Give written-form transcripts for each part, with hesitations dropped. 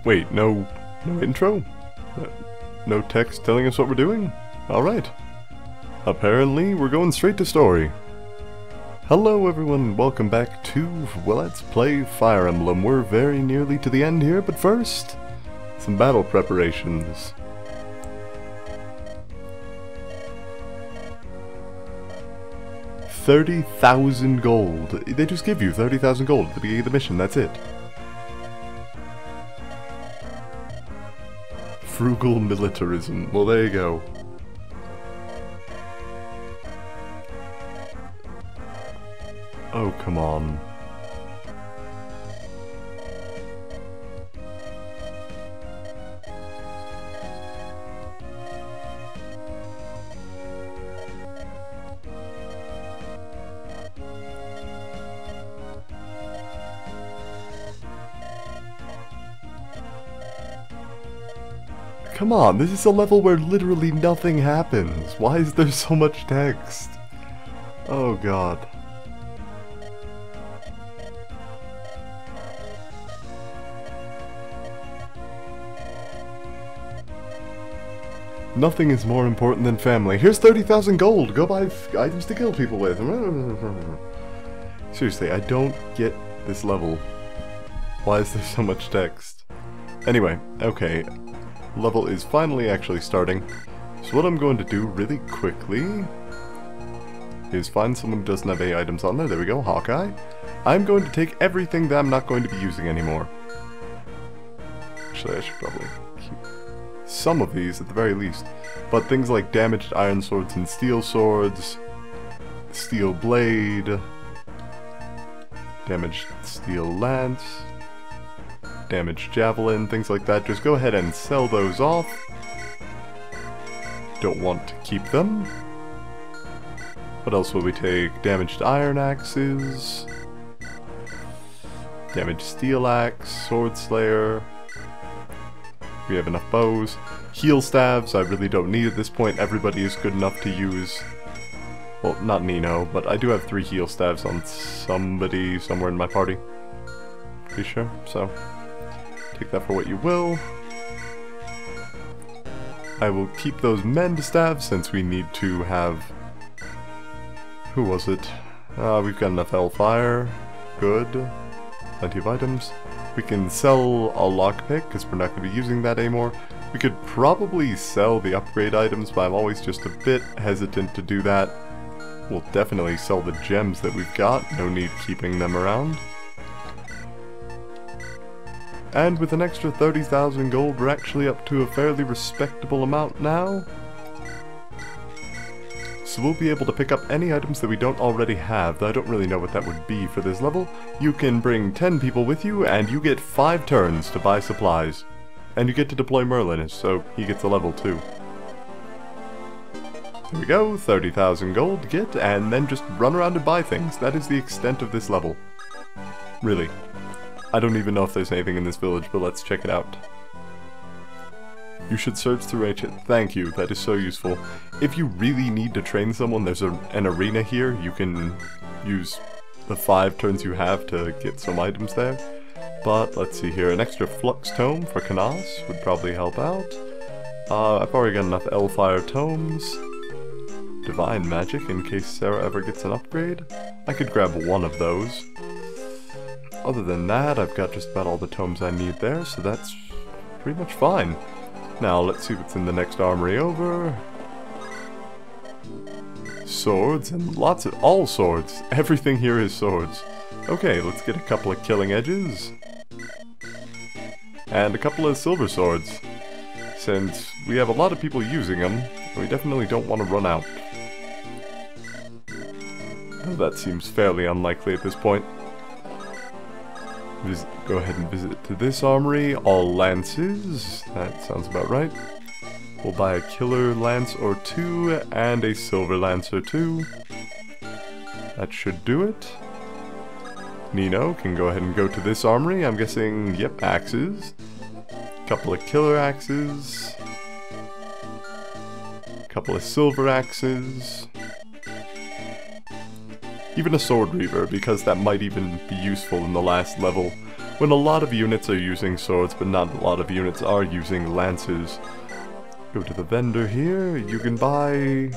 Wait, no intro? No text telling us what we're doing? Alright. Apparently, we're going straight to story. Hello everyone, welcome back to Let's Play Fire Emblem. We're very nearly to the end here, but first, some battle preparations. $30,000 gold. They just give you 30,000 gold at the beginning of the mission, that's it. Frugal militarism. Well, there you go. Oh, come on. Come on, this is a level where literally nothing happens. Why is there so much text? Oh god. Nothing is more important than family. Here's 30,000 gold! Go buy items to kill people with. Seriously, I don't get this level. Why is there so much text? Anyway, okay. Level is finally actually starting. So what I'm going to do really quickly is find someone who doesn't have any items on there. There we go, Hawkeye. I'm going to take everything that I'm not going to be using anymore. Actually, I should probably keep some of these at the very least. But things like damaged iron swords and steel swords, steel blade, damaged steel lance, damaged javelin, things like that, just go ahead and sell those off. Don't want to keep them. What else will we take? Damaged iron axes, damaged steel axe, sword slayer. We have enough bows. Heal staves, I really don't need at this point. Everybody is good enough to use. Well, not Nino, but I do have 3 heal staves on somebody somewhere in my party. Pretty sure, so take that for what you will. I will keep those mend staves since we need to have... Who was it? We've got enough hellfire. Good. Plenty of items. We can sell a lockpick because we're not going to be using that anymore. We could probably sell the upgrade items, but I'm always just a bit hesitant to do that. We'll definitely sell the gems that we've got. No need keeping them around. And with an extra 30,000 gold, we're actually up to a fairly respectable amount now. So we'll be able to pick up any items that we don't already have, though I don't really know what that would be for this level. You can bring 10 people with you, and you get 5 turns to buy supplies. And you get to deploy Merlin, so he gets a level too. There we go, 30,000 gold to get, and then just run around and buy things. That is the extent of this level. Really. I don't even know if there's anything in this village, but let's check it out. You should search through ancient. Thank you, that is so useful. If you really need to train someone, there's an arena here. You can use the 5 turns you have to get some items there. But let's see here, an extra flux tome for Canas would probably help out. I've already got enough Hellfire tomes. Divine magic in case Sarah ever gets an upgrade. I could grab one of those. Other than that, I've got just about all the tomes I need there, so that's pretty much fine. Now, let's see what's in the next armory over. Swords, and lots of... all swords. Everything here is swords. Okay, let's get a couple of killing edges. And a couple of silver swords. Since we have a lot of people using them, we definitely don't want to run out. That seems fairly unlikely at this point. Go ahead and visit to this armory. All lances. That sounds about right. We'll buy a killer lance or 2 and a silver lance or 2. That should do it. Nino can go ahead and go to this armory. I'm guessing, yep, axes. Couple of killer axes. Couple of silver axes. Even a sword reaver, because that might even be useful in the last level. when a lot of units are using swords, but not a lot of units are using lances. Go to the vendor here. You can buy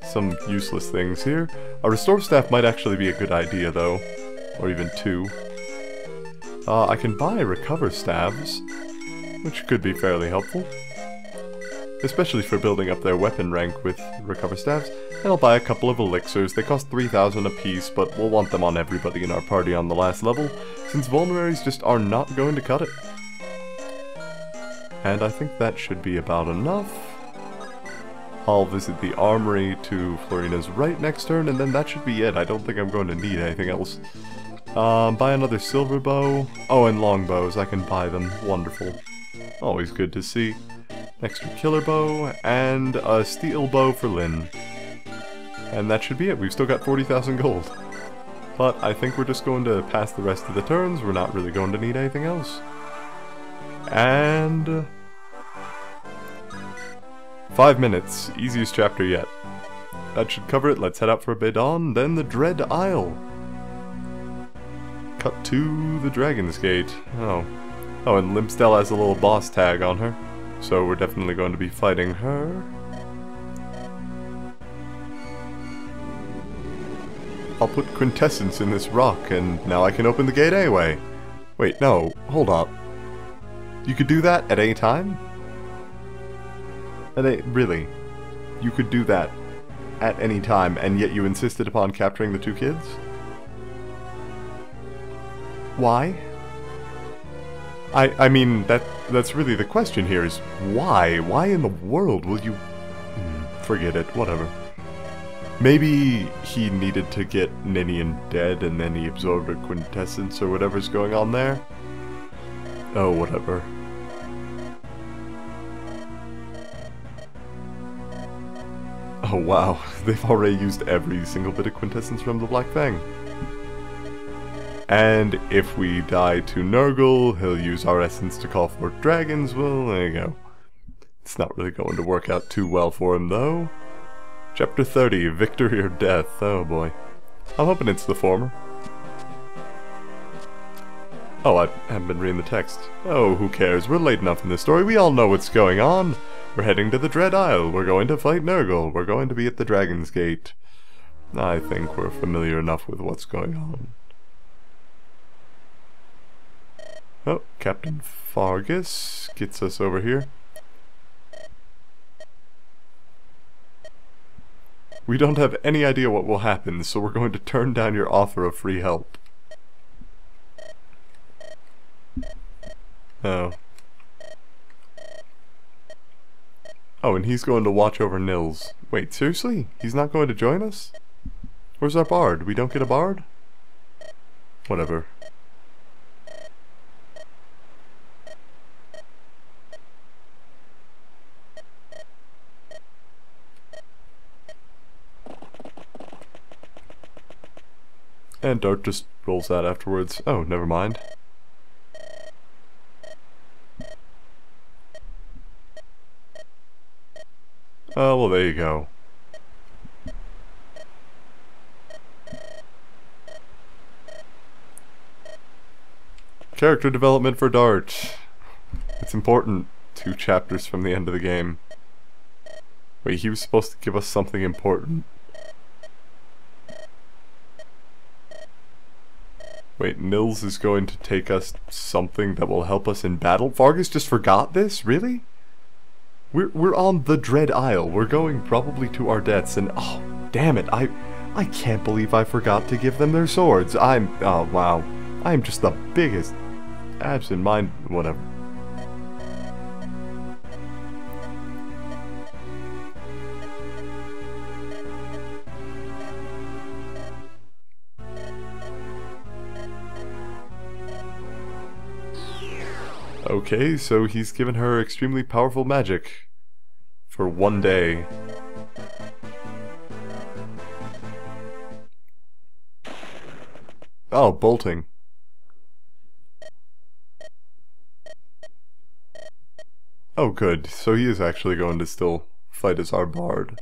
some useless things here. A restore staff might actually be a good idea, though. Or even 2. I can buy recover staves, which could be fairly helpful. Especially for building up their weapon rank with recover staves. And I'll buy a couple of elixirs. They cost 3,000 apiece, but we'll want them on everybody in our party on the last level, since vulneraries just are not going to cut it. And I think that should be about enough. I'll visit the armory to Florina's right next turn, and then that should be it. I don't think I'm going to need anything else. Buy another silver bow. Oh, and longbows. I can buy them. Wonderful. Always good to see. Extra killer bow, and a steel bow for Lynn. And that should be it. We've still got 40,000 gold. But I think we're just going to pass the rest of the turns. We're not really going to need anything else. And 5 minutes. Easiest chapter yet. That should cover it. Let's head out for a bit on. Then the Dread Isle. Cut to the Dragon's Gate. Oh, and Limpstell has a little boss tag on her. So we're definitely going to be fighting her. I'll put quintessence in this rock, and now I can open the gate anyway. Wait, no, hold up. You could do that at any time? Really? You could do that at any time, and yet you insisted upon capturing the 2 kids? Why? I mean, that's really the question here, is why? Why in the world will you... forget it, whatever. Maybe he needed to get Ninian dead and then he absorbed a quintessence or whatever's going on there. Oh, whatever. Oh wow, they've already used every single bit of quintessence from the Black Fang. And if we die to Nergal, he'll use our essence to call forth dragons. Well, there you go. It's not really going to work out too well for him, though. Chapter 30, Victory or Death. Oh boy. I'm hoping it's the former. Oh, I haven't been reading the text. Oh, who cares? We're late enough in this story. We all know what's going on. We're heading to the Dread Isle. We're going to fight Nergal. We're going to be at the Dragon's Gate. I think we're familiar enough with what's going on. Oh, Captain Fargus gets us over here. We don't have any idea what will happen, so we're going to turn down your offer of free help. Oh. Oh, and he's going to watch over Nils. Wait, seriously? He's not going to join us? Where's our bard? We don't get a bard? Whatever. And Dart just rolls out afterwards. Oh, never mind. Oh, well, there you go. Character development for Dart. It's important. 2 chapters from the end of the game. Wait, he was supposed to give us something important. Wait, Nils is going to take us something that will help us in battle? Fargus just forgot this? Really? We're on the Dread Isle. We're going probably to our deaths, and oh, damn it, I can't believe I forgot to give them their swords. Oh wow. I'm just the biggest absent mind, whatever. Okay, so he's given her extremely powerful magic for 1 day. Oh, bolting. Oh, good. So he is actually going to still fight as our bard.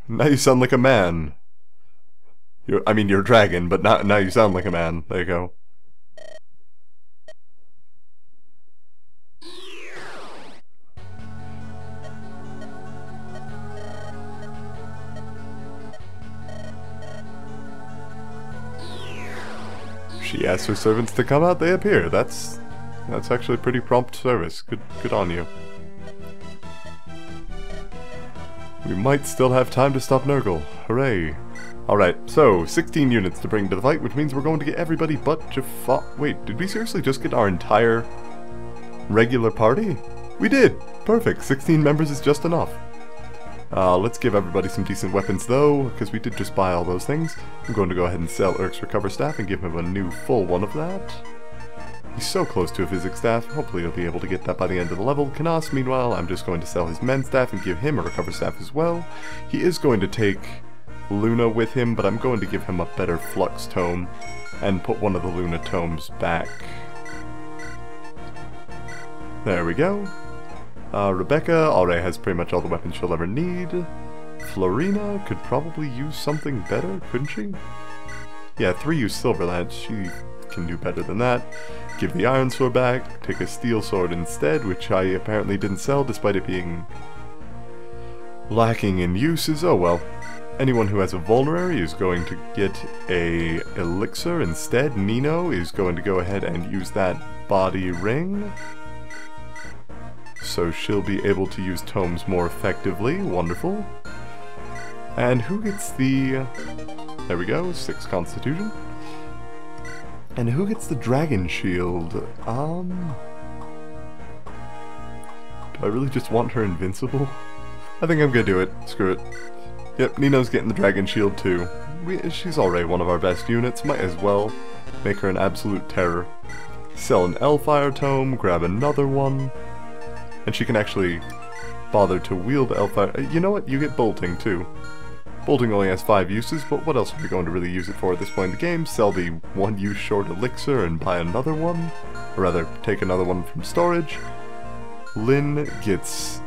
Now you sound like a man. You're a dragon, but now you sound like a man. There you go. She asks her servants to come out, they appear. That's actually pretty prompt service. Good on you. We might still have time to stop Nergal. Hooray. Alright, so 16 units to bring to the fight, which means we're going to get everybody but Jaffa. Wait, did we seriously just get our entire regular party? We did! Perfect, 16 members is just enough. Let's give everybody some decent weapons though, because we did just buy all those things. I'm going to go ahead and sell Urk's Recover Staff and give him a new full one of that. He's so close to a Physics Staff, hopefully he'll be able to get that by the end of the level. Canas, meanwhile, I'm just going to sell his Men Staff and give him a Recover Staff as well. He is going to take Luna with him, but I'm going to give him a better Flux Tome and put one of the Luna Tomes back. There we go. Rebecca already has pretty much all the weapons she'll ever need. Florina could probably use something better, couldn't she? Yeah, 3-use Silver Lance, she can do better than that. Give the Iron Sword back, take a Steel Sword instead, which I apparently didn't sell despite it being lacking in uses. Oh well. Anyone who has a Vulnerary is going to get a Elixir instead. Nino is going to go ahead and use that Body Ring, so she'll be able to use tomes more effectively. Wonderful. And who gets the... there we go, 6 Constitution. And who gets the Dragon Shield? Do I really just want her invincible? I think I'm gonna do it. Screw it. Yep, Nino's getting the Dragon Shield too. She's already one of our best units, might as well make her an absolute terror. Sell an Elfire Tome, grab another one, and she can actually bother to wield Elfire. You know what? You get Bolting too. Bolting only has 5 uses, but what else are we going to really use it for at this point in the game? Sell the 1-use short elixir and buy another one? Or rather, take another one from storage. Lynn gets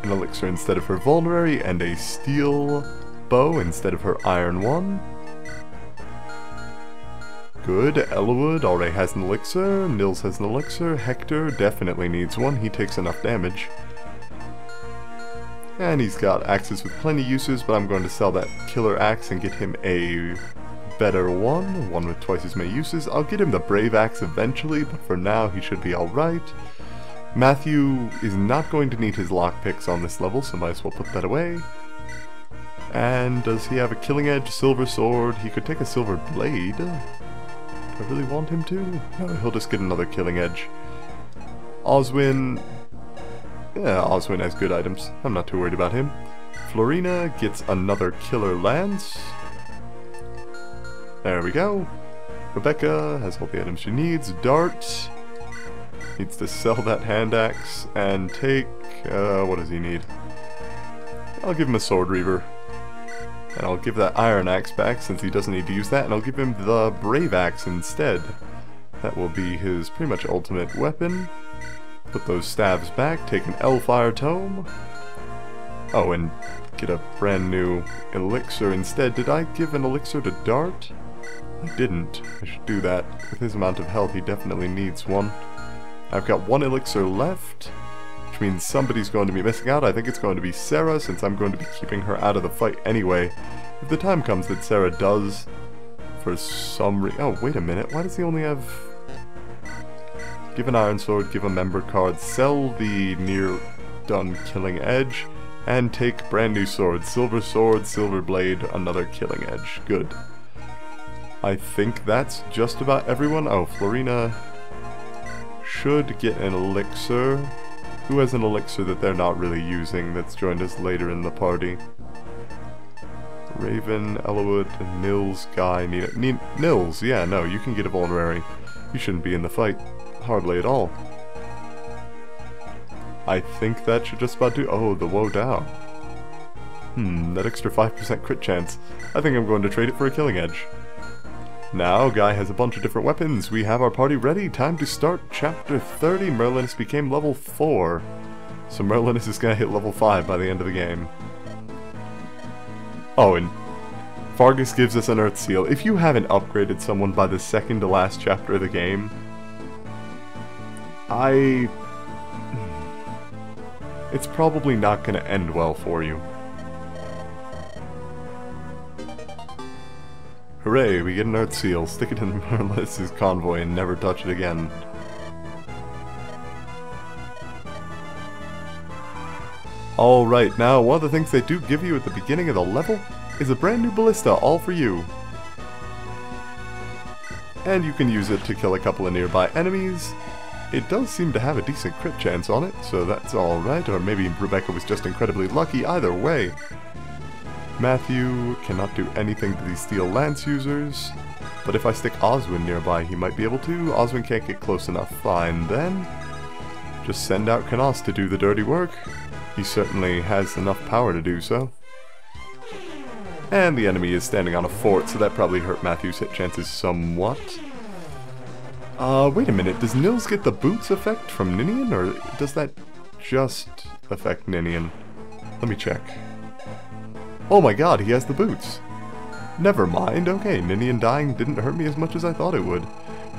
an elixir instead of her vulnerary, and a steel bow instead of her iron one. Good. Eliwood already has an elixir. Nils has an elixir. Hector definitely needs one. He takes enough damage. And he's got axes with plenty uses, but I'm going to sell that killer axe and get him a better one with twice as many uses. I'll get him the brave axe eventually, but for now he should be alright. Matthew is not going to need his lockpicks on this level, so might as well put that away. And does he have a killing edge, silver sword? He could take a silver blade. Do I really want him to? No, he'll just get another killing edge. Oswin... yeah, Oswin has good items. I'm not too worried about him. Florina gets another killer lance. There we go. Rebecca has all the items she needs. Dart needs to sell that hand axe and take... what does he need? I'll give him a sword reaver. And I'll give that iron axe back since he doesn't need to use that, and I'll give him the brave axe instead. That will be his pretty much ultimate weapon. Put those staves back, take an Elfire Tome. Oh, and get a brand new elixir instead. Did I give an elixir to Dart? I didn't. I should do that. With his amount of health, he definitely needs one. I've got 1 elixir left, which means somebody's going to be missing out. I think it's going to be Sarah, since I'm going to be keeping her out of the fight anyway. If the time comes that Sarah does, for some reason... oh, wait a minute. Why does he only have... give an iron sword, give a member card, sell the near done killing edge, and take brand new sword, silver blade, another killing edge. Good. I think that's just about everyone. Oh, Florina should get an elixir. Who has an elixir that they're not really using that's joined us later in the party? Raven, Eliwood, Nils, Guy, Nils, yeah, no, you can get a vulnerary. You shouldn't be in the fight. Hardly at all. I think that should just about do... oh, the Woe Dao. That extra 5% crit chance. I think I'm going to trade it for a killing edge. Now, Guy has a bunch of different weapons. We have our party ready. Time to start Chapter 30. Merlinus became level 4. So Merlinus is going to hit level 5 by the end of the game. Oh, and Fargus gives us an Earth Seal. If you haven't upgraded someone by the second to last chapter of the game, it's probably not going to end well for you. Hooray, we get an Earth Seal. Stick it in Merlis's convoy and never touch it again. Alright, now one of the things they do give you at the beginning of the level is a brand new ballista, all for you. And you can use it to kill a couple of nearby enemies. It does seem to have a decent crit chance on it, so that's alright, or maybe Rebecca was just incredibly lucky, either way. Matthew cannot do anything to these steel lance users, but if I stick Oswin nearby he might be able to. Oswin can't get close enough. Fine then. Just send out Canos to do the dirty work. He certainly has enough power to do so. And the enemy is standing on a fort, so that probably hurt Matthew's hit chances somewhat. Wait a minute, does Nils get the boots effect from Ninian, or does that just affect Ninian? Let me check. Oh my god, he has the boots! Never mind, okay, Ninian dying didn't hurt me as much as I thought it would.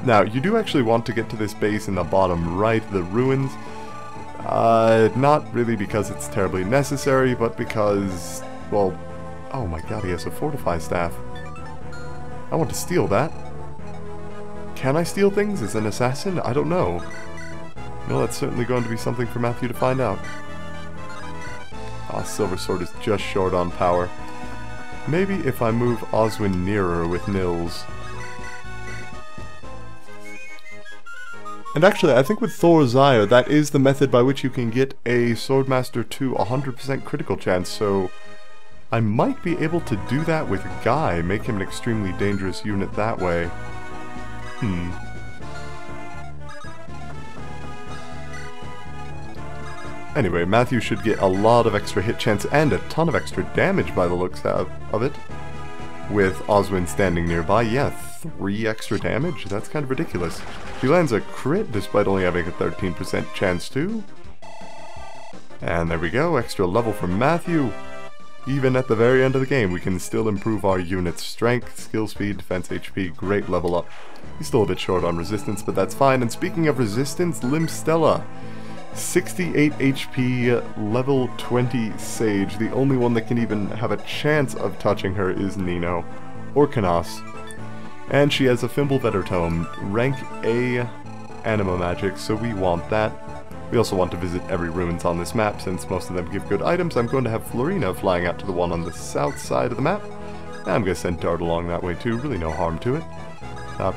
Now, you do actually want to get to this base in the bottom right, the ruins. Not really because it's terribly necessary, but because, well, oh my god, he has a fortify staff. I want to steal that. Can I steal things as an assassin? I don't know. No, that's certainly going to be something for Matthew to find out. Ah, Silver Sword is just short on power. Maybe if I move Oswin nearer with Nils. And actually, I think with Thor's Ire, that is the method by which you can get a Swordmaster to 100% critical chance, so I might be able to do that with Guy, make him an extremely dangerous unit that way. Anyway, Matthew should get a lot of extra hit chance and a ton of extra damage by the looks of it. With Oswin standing nearby, yeah, 3 extra damage? That's kind of ridiculous. He lands a crit despite only having a 13% chance to. And there we go, extra level for Matthew. Even at the very end of the game, we can still improve our unit's strength, skill speed, defense HP, great level up. He's still a bit short on resistance, but that's fine. And speaking of resistance, Limstella. 68 HP, level 20 Sage. The only one that can even have a chance of touching her is Nino, or Canos. And she has a Fimbulvetter Tome, rank A Anima Magic, so we want that. We also want to visit every ruins on this map, since most of them give good items. I'm going to have Florina flying out to the one on the south side of the map. I'm going to send Dart along that way too, really no harm to it.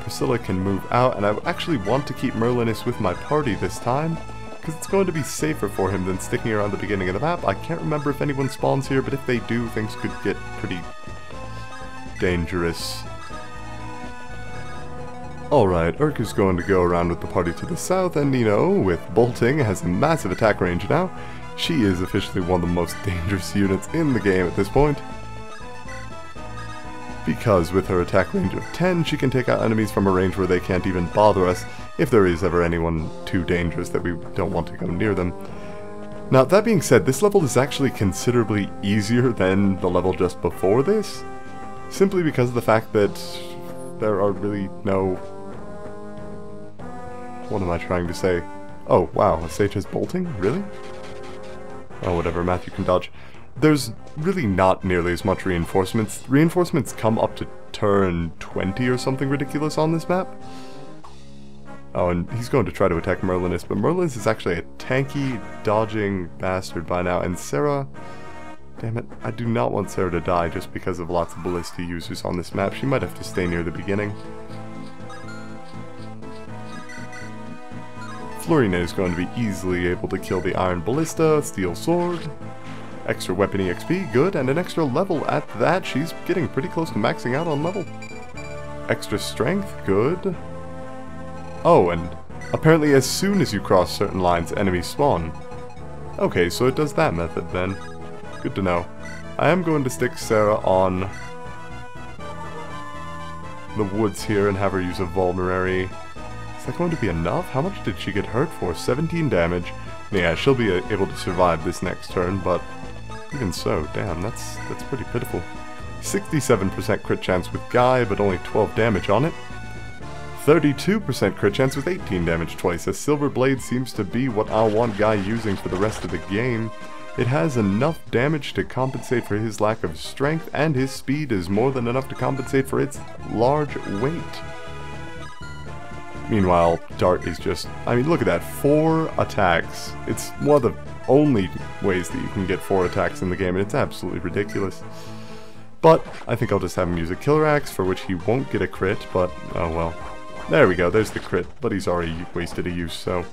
Priscilla can move out, and I actually want to keep Merlinus with my party this time, because it's going to be safer for him than sticking around the beginning of the map. I can't remember if anyone spawns here, but if they do, things could get pretty dangerous. Alright, Urk is going to go around with the party to the south, and Nino, with bolting, has a massive attack range now. She is officially one of the most dangerous units in the game at this point. Because with her attack range of 10, she can take out enemies from a range where they can't even bother us, if there is ever anyone too dangerous that we don't want to go near them. Now, that being said, this level is actually considerably easier than the level just before this, simply because of the fact that there are really no... What am I trying to say? Oh, wow, a Sage has bolting? Really? Oh, whatever, Matthew can dodge. There's really not nearly as much reinforcements. Reinforcements come up to turn 20 or something ridiculous on this map. Oh, and he's going to try to attack Merlinus, but Merlinus is actually a tanky, dodging bastard by now, and Sarah... Damn it, I do not want Sarah to die just because of lots of ballista users on this map. She might have to stay near the beginning. Florina is going to be easily able to kill the Iron Ballista, Steel Sword, extra weapon EXP, good, and an extra level at that. She's getting pretty close to maxing out on level. Extra strength, good. Oh, and apparently as soon as you cross certain lines, enemies spawn. Okay, so it does that method then. Good to know. I am going to stick Sarah on the woods here and have her use a Vulnerary. Is that going to be enough? How much did she get hurt for? 17 damage. Yeah, she'll be able to survive this next turn, but even so, damn, that's pretty pitiful. 67% crit chance with Guy, but only 12 damage on it. 32% crit chance with 18 damage twice. A Silver Blade seems to be what I'll want Guy using for the rest of the game. It has enough damage to compensate for his lack of strength, and his speed is more than enough to compensate for its large weight. Meanwhile, Dart is just, I mean, look at that, 4 attacks. It's one of the only ways that you can get 4 attacks in the game, and it's absolutely ridiculous. But I think I'll just have him use a Killer Axe, for which he won't get a crit, but oh well. There we go, there's the crit, but he's already wasted a use, so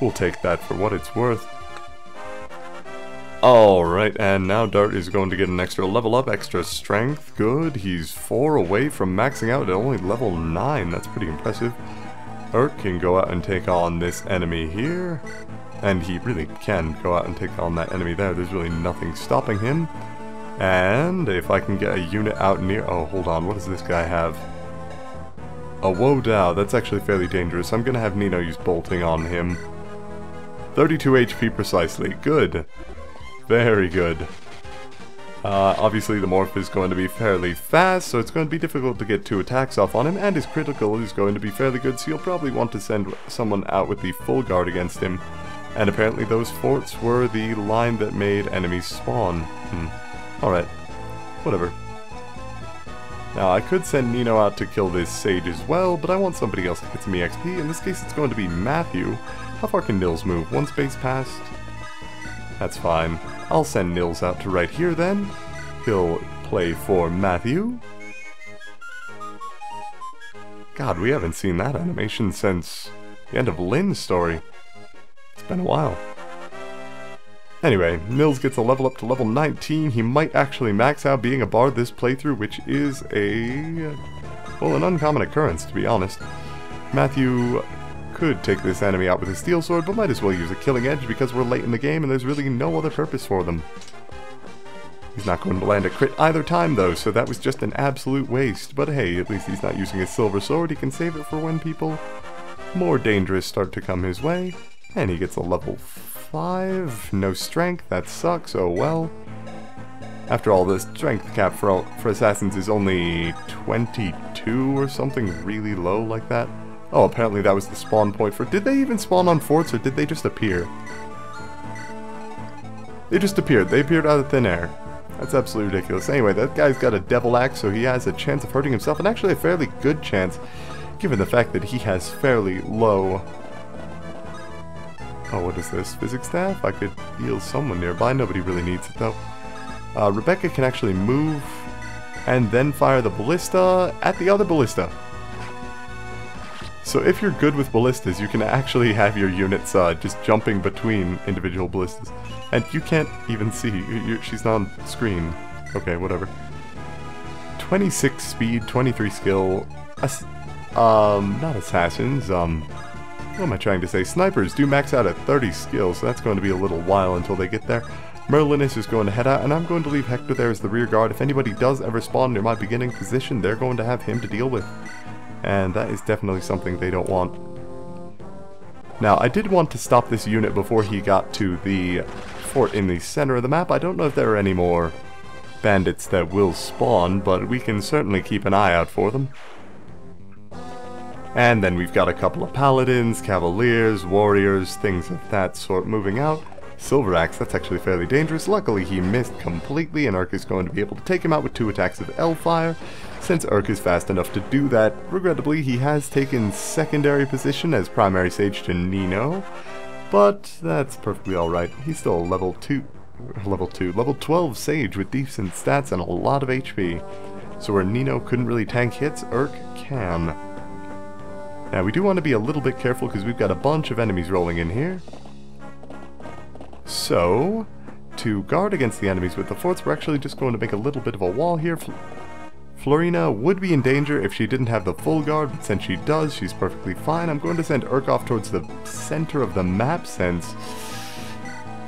we'll take that for what it's worth. Alright, and now Dart is going to get an extra level up, extra strength, good. He's 4 away from maxing out at only level 9, that's pretty impressive. Urk can go out and take on this enemy here, and he really can go out and take on that enemy there, there's really nothing stopping him. And if I can get a unit out near, oh hold on, what does this guy have? A Wodow, that's actually fairly dangerous. I'm gonna have Nino use bolting on him. 32 HP precisely, good. Very good. Obviously the Morph is going to be fairly fast, so it's going to be difficult to get 2 attacks off on him, and his critical is going to be fairly good, so you'll probably want to send someone out with the full guard against him. And apparently those forts were the line that made enemies spawn. Alright, whatever. Now I could send Nino out to kill this Sage as well, but I want somebody else to get some EXP. In this case it's going to be Matthew. How far can Nils move? 1 space past? That's fine. I'll send Nils out to right here then. He'll play for Matthew. God, we haven't seen that animation since the end of Lynn's story. It's been a while. Anyway, Nils gets a level up to level 19. He might actually max out being a bard this playthrough, which is well, an uncommon occurrence, to be honest. Matthew could take this enemy out with a steel sword, but might as well use a killing edge because we're late in the game and there's really no other purpose for them. He's not going to land a crit either time though, so that was just an absolute waste. But hey, at least he's not using his silver sword. He can save it for when people more dangerous start to come his way. And he gets a level 5. No strength, that sucks, oh well. After all, the strength cap for assassins is only 22 or something really low like that. Oh, apparently that was the spawn point for... Did they even spawn on forts, or did they just appear? They just appeared. They appeared out of thin air. That's absolutely ridiculous. Anyway, that guy's got a devil axe, so he has a chance of hurting himself, and actually a fairly good chance, given the fact that he has fairly low... Oh, what is this? Physics staff? I could heal someone nearby. Nobody really needs it, though. Rebecca can actually move, and then fire the ballista at the other ballista. So if you're good with ballistas, you can actually have your units just jumping between individual ballistas. And you can't even see, she's not on screen. Okay, whatever. 26 speed, 23 skill, not assassins, what am I trying to say? Snipers do max out at 30 skill, so that's going to be a little while until they get there. Merlin is just going to head out, and I'm going to leave Hector there as the rear guard. If anybody does ever spawn near my beginning position, they're going to have him to deal with. And that is definitely something they don't want. Now, I did want to stop this unit before he got to the fort in the center of the map. I don't know if there are any more bandits that will spawn, but we can certainly keep an eye out for them. And then we've got a couple of paladins, cavaliers, warriors, things of that sort moving out. Silver Axe, that's actually fairly dangerous. Luckily he missed completely, and Urk is going to be able to take him out with 2 attacks of Hellfire. Since Urk is fast enough to do that, regrettably he has taken secondary position as primary sage to Nino. But that's perfectly alright. He's still a level 12 sage with decent stats and a lot of HP. So where Nino couldn't really tank hits, Urk can. Now we do want to be a little bit careful because we've got a bunch of enemies rolling in here. So, to guard against the enemies with the forts, we're actually just going to make a little bit of a wall here. Florina would be in danger if she didn't have the full guard, but since she does, she's perfectly fine. I'm going to send Urk off towards the center of the map, since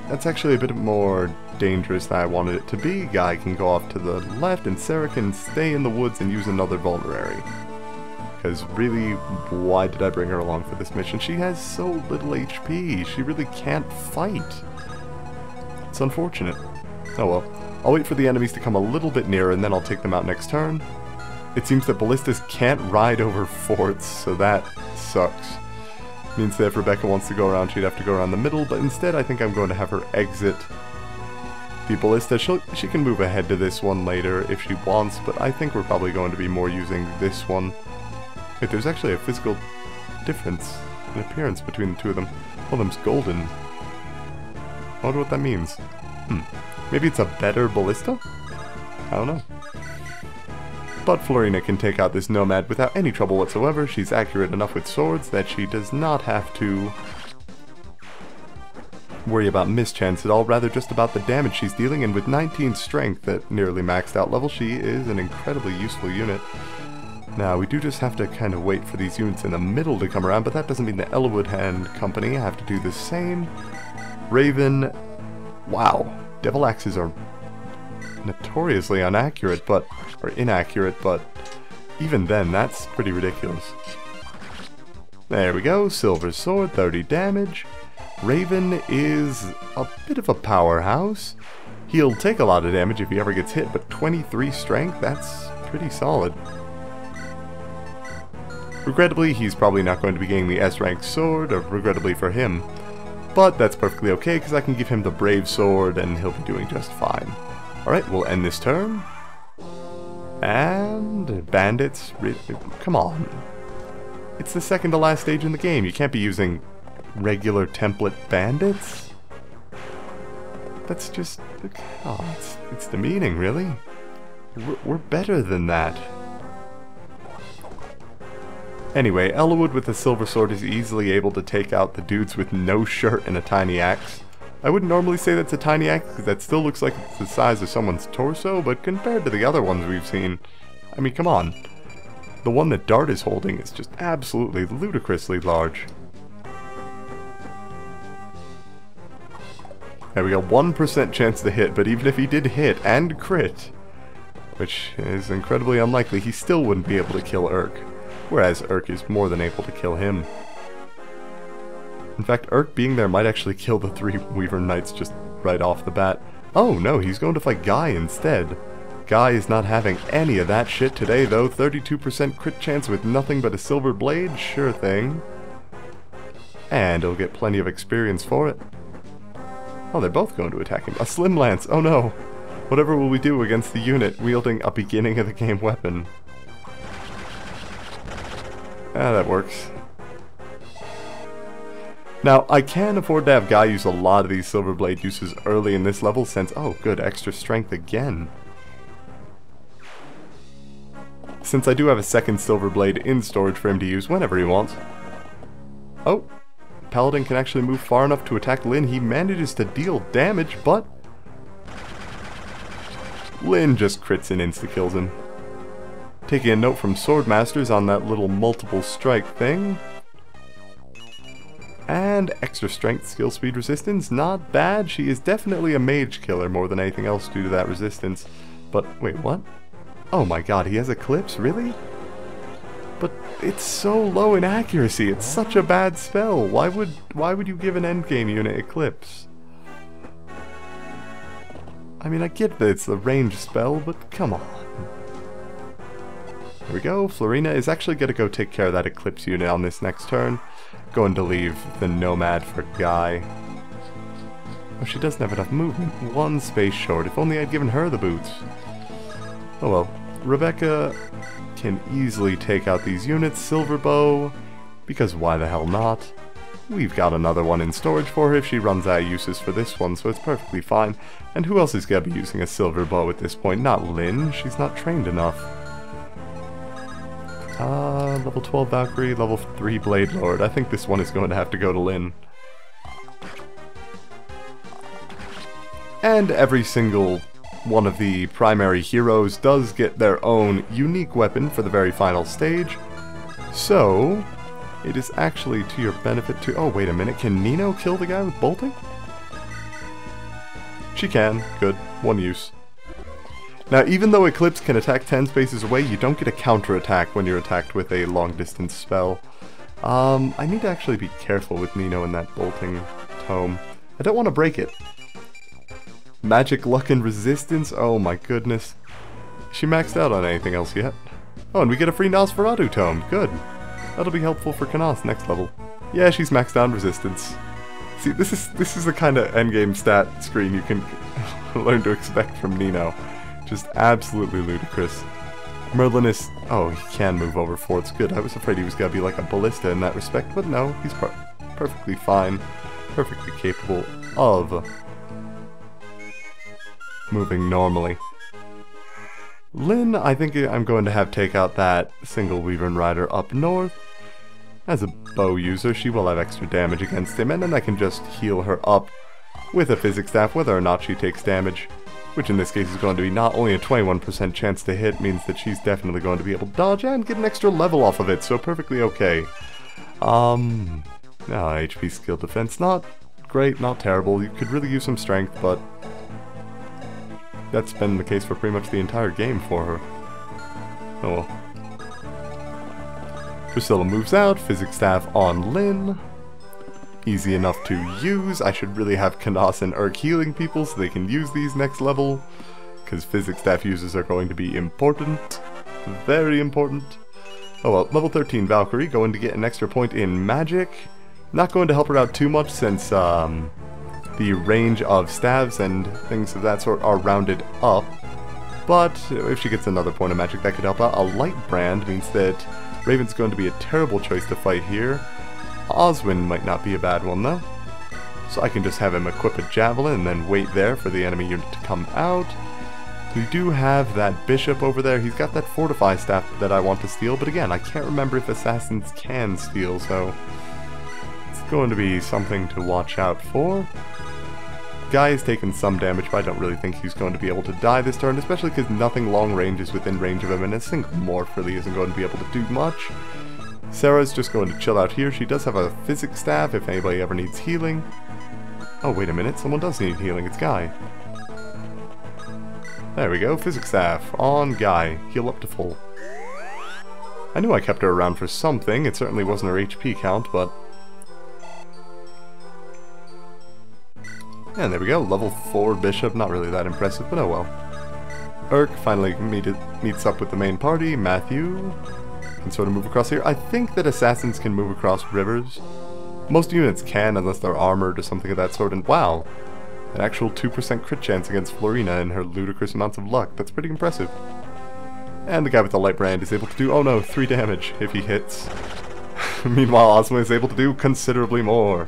that's actually a bit more dangerous than I wanted it to be. Guy can go off to the left, and Sarah can stay in the woods and use another vulnerary. Because really, why did I bring her along for this mission? She has so little HP, she really can't fight. It's unfortunate. Oh well. I'll wait for the enemies to come a little bit nearer, and then I'll take them out next turn. It seems that ballistas can't ride over forts, so that sucks. Means that if Rebecca wants to go around, she'd have to go around the middle, but instead I think I'm going to have her exit the ballista. She can move ahead to this one later if she wants, but I think we're probably going to be more using this one. Wait, there's actually a physical difference in appearance between the two of them. One of them's golden. I wonder what that means. Maybe it's a better ballista? I don't know. But Florina can take out this Nomad without any trouble whatsoever. She's accurate enough with swords that she does not have to worry about mischance at all, rather just about the damage she's dealing, and with 19 strength at nearly maxed out level, she is an incredibly useful unit. Now, we do just have to kind of wait for these units in the middle to come around, but that doesn't mean the Eliwood and company have to do the same. Raven, wow, Devil Axes are notoriously inaccurate, but even then, that's pretty ridiculous. There we go, Silver Sword, 30 damage. Raven is a bit of a powerhouse. He'll take a lot of damage if he ever gets hit, but 23 strength, that's pretty solid. Regrettably, he's probably not going to be getting the S-rank sword, or regrettably for him. But that's perfectly okay, because I can give him the Brave Sword, and he'll be doing just fine. Alright, we'll end this turn. And bandits, come on. It's the second to last stage in the game. You can't be using regular template bandits? That's just, oh, it's demeaning, really. We're better than that. Anyway, Eliwood with the Silver Sword is easily able to take out the dudes with no shirt and a tiny axe. I wouldn't normally say that's a tiny axe, because that still looks like it's the size of someone's torso, but compared to the other ones we've seen, I mean, come on. The one that Dart is holding is just absolutely ludicrously large. There we go, 1% chance to hit, but even if he did hit and crit, which is incredibly unlikely, he still wouldn't be able to kill Urk, whereas Urk is more than able to kill him. In fact, Urk being there might actually kill the 3 Weaver Knights just right off the bat. Oh no, he's going to fight Guy instead. Guy is not having any of that shit today though. 32% crit chance with nothing but a silver blade, sure thing. And he'll get plenty of experience for it. Oh, they're both going to attack him. A Slim Lance, oh no. Whatever will we do against the unit wielding a beginning of the game weapon? Ah, that works. Now, I can afford to have Guy use a lot of these Silver Blade uses early in this level since, oh good, extra strength again. Since I do have a second Silver Blade in storage for him to use whenever he wants. Oh, Paladin can actually move far enough to attack Lyn. He manages to deal damage, but Lyn just crits and insta-kills him. Taking a note from Swordmasters on that little multiple strike thing. And extra strength, skill speed, resistance, not bad. She is definitely a mage killer more than anything else due to that resistance. But, wait, what? Oh my god, he has Eclipse? Really? But it's so low in accuracy, it's such a bad spell. Why would you give an endgame unit Eclipse? I mean, I get that it's the ranged spell, but come on. There we go, Florina is actually going to go take care of that Eclipse unit on this next turn. Going to leave the Nomad for Guy. Oh, she doesn't have enough movement. 1 space short. If only I'd given her the boots. Oh well. Rebecca can easily take out these units. Silver Bow, because why the hell not? We've got another one in storage for her if she runs out of uses for this one, so it's perfectly fine. And who else is going to be using a Silver Bow at this point? Not Lyn. She's not trained enough. Level 12 Valkyrie, level 3 Blade Lord. I think this one is going to have to go to Lyn. And every single one of the primary heroes does get their own unique weapon for the very final stage. So, it is actually to your benefit to... Oh, wait a minute. Can Nino kill the guy with bolting? She can. Good. 1 use. Now, even though Eclipse can attack 10 spaces away, you don't get a counterattack when you're attacked with a long-distance spell. I need to actually be careful with Nino and that bolting tome. I don't want to break it. Magic, luck, and resistance? Oh my goodness. Is she maxed out on anything else yet? Oh, and we get a free Nosferatu tome. Good. That'll be helpful for Kanos next level. Yeah, she's maxed out on resistance. See, this is the kind of endgame stat screen you can... learned to expect from Nino. Just absolutely ludicrous. Merlin is... oh, he can move over forts. Good, I was afraid he was going to be like a ballista in that respect, but no, he's perfectly fine. Perfectly capable of moving normally. Lynn, I think I'm going to have take out that single Wyvern Rider up north. As a bow user, she will have extra damage against him, and then I can just heal her up with a physics staff whether or not she takes damage. Which in this case is going to be not only a 21% chance to hit, means that she's definitely going to be able to dodge and get an extra level off of it, so perfectly okay. HP skill defense, not great, not terrible. You could really use some strength, but that's been the case for pretty much the entire game for her. Oh well. Priscilla moves out, physics staff on Lynn. Easy enough to use. I should really have Kanas and Urk healing people so they can use these next level, because physics staff users are going to be important. Very important. Oh well, level 13 Valkyrie, going to get an extra point in magic. Not going to help her out too much since the range of staves and things of that sort are rounded up. But if she gets another point of magic, that could help out. A light brand means that Raven's going to be a terrible choice to fight here. Oswin might not be a bad one though. So I can just have him equip a javelin and then wait there for the enemy unit to come out. We do have that bishop over there. He's got that fortify staff that I want to steal, but again, I can't remember if assassins can steal, so it's going to be something to watch out for. Guy has taken some damage, but I don't really think he's going to be able to die this turn, especially because nothing long range is within range of him, and a single morph really isn't going to be able to do much. Sarah's just going to chill out here. She does have a physics staff if anybody ever needs healing. Oh, wait a minute, someone does need healing, it's Guy. There we go, physics staff on Guy. Heal up to full. I knew I kept her around for something. It certainly wasn't her HP count, but... and there we go, level 4 bishop. Not really that impressive, but oh well. Urk finally meets up with the main party. Matthew can sort of move across here. I think that assassins can move across rivers. Most units can, unless they're armored or something of that sort, and wow. An actual 2% crit chance against Florina and her ludicrous amounts of luck. That's pretty impressive. And the guy with the light brand is able to do, oh no, 3 damage if he hits. Meanwhile, Ozma is able to do considerably more.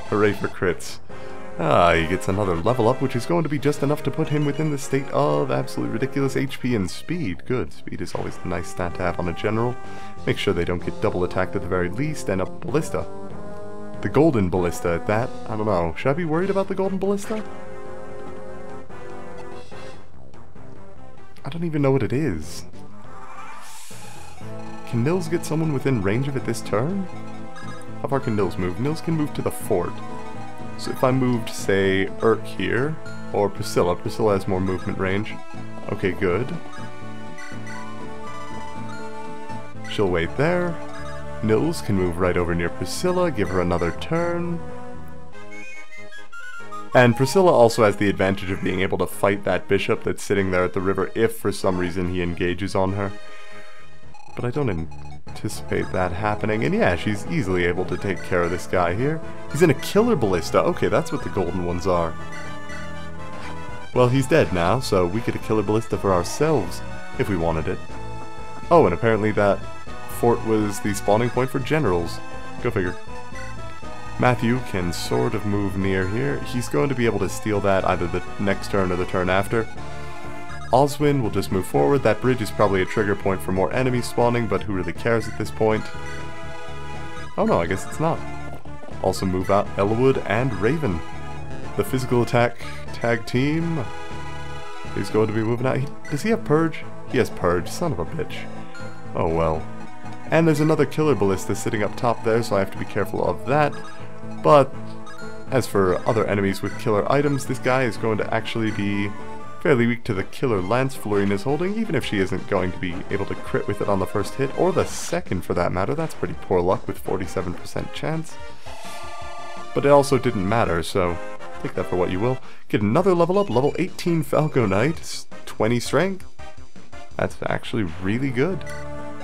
Hooray for crits. He gets another level up, which is going to be just enough to put him within the state of absolutely ridiculous HP and speed. Good, speed is always a nice stat to have on a general. Make sure they don't get double attacked at the very least, and a ballista. The golden ballista at that. I don't know. Should I be worried about the golden ballista? I don't even know what it is. Can Nils get someone within range of it this turn? How far can Nils move? Nils can move to the fort. So if I moved, say, Urk here, or Priscilla. Priscilla has more movement range. Okay, good. She'll wait there. Nils can move right over near Priscilla, give her another turn. And Priscilla also has the advantage of being able to fight that bishop that's sitting there at the river if for some reason he engages on her. But I don't anticipate that happening, and yeah, she's easily able to take care of this guy here. He's in a killer ballista. Okay, that's what the golden ones are. Well, he's dead now, so we get a killer ballista for ourselves if we wanted it. Oh, and apparently that fort was the spawning point for generals. Go figure. Matthew can sort of move near here. He's going to be able to steal that either the next turn or the turn after. Oswin will just move forward. That bridge is probably a trigger point for more enemies spawning, but who really cares at this point? Oh no, I guess it's not. Also move out Eliwood and Raven. The physical attack tag team is going to be moving out. Does he have Purge? He has Purge, son of a bitch. Oh well. And there's another killer ballista sitting up top there, so I have to be careful of that. But as for other enemies with killer items, this guy is going to actually be fairly weak to the killer lance Florina is holding, even if she isn't going to be able to crit with it on the first hit, or the second for that matter. That's pretty poor luck with 47% chance. But it also didn't matter, so take that for what you will. Get another level up, level 18 Falco Knight, 20 strength. That's actually really good.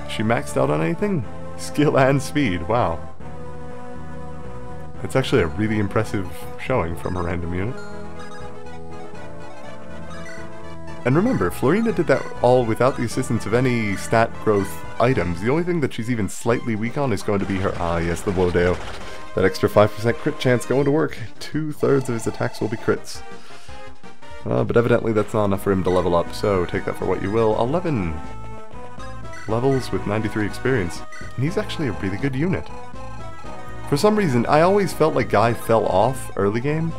She maxed out on anything? Skill and speed, wow. It's actually a really impressive showing from a random unit. And remember, Florina did that all without the assistance of any stat growth items. The only thing that she's even slightly weak on is going to be her, yes, the Wodeo. That extra 5% crit chance going to work. 2/3 of his attacks will be crits. But evidently that's not enough for him to level up, so take that for what you will. 11 levels with 93 experience. And he's actually a really good unit. For some reason, I always felt like Guy fell off early game.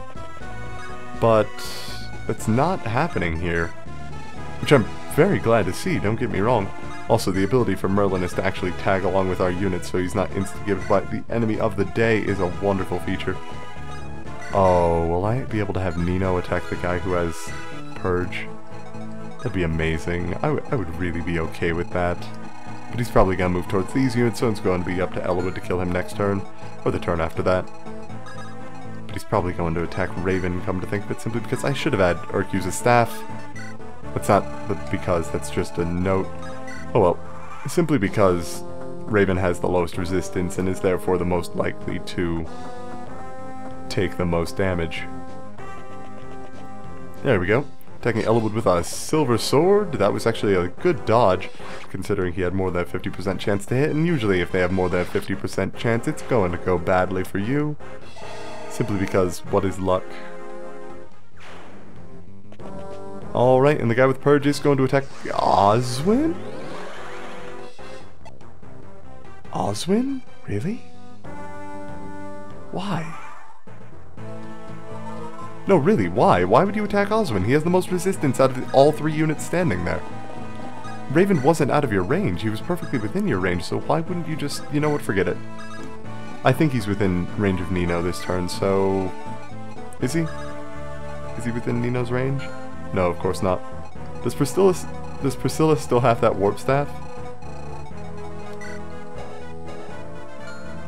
But that's not happening here. Which I'm very glad to see, don't get me wrong. Also, the ability for Merlin is to actually tag along with our units so he's not instigated by the enemy of the day is a wonderful feature. Oh, will I be able to have Nino attack the guy who has Purge? That'd be amazing. I would really be okay with that. But he's probably going to move towards these units, so it's going to be up to Eliwood to kill him next turn, or the turn after that. But he's probably going to attack Raven, come to think of it, simply because I should have had Urk use his staff. That's not because, that's just a note. Oh well, simply because Raven has the lowest resistance and is therefore the most likely to take the most damage. There we go. Attacking Eliwood with a silver sword. That was actually a good dodge, considering he had more than a 50% chance to hit, and usually if they have more than a 50% chance, it's going to go badly for you. Simply because, what is luck? Alright, and the guy with Purge is going to attack Oswin? Oswin? Really? Why? No, really, why? Why would you attack Oswin? He has the most resistance out of all 3 units standing there. Raven wasn't out of your range, he was perfectly within your range, so why wouldn't you just, you know what, forget it. I think he's within range of Nino this turn, so... Is he? Is he within Nino's range? No, of course not. Does Priscilla still have that warp staff?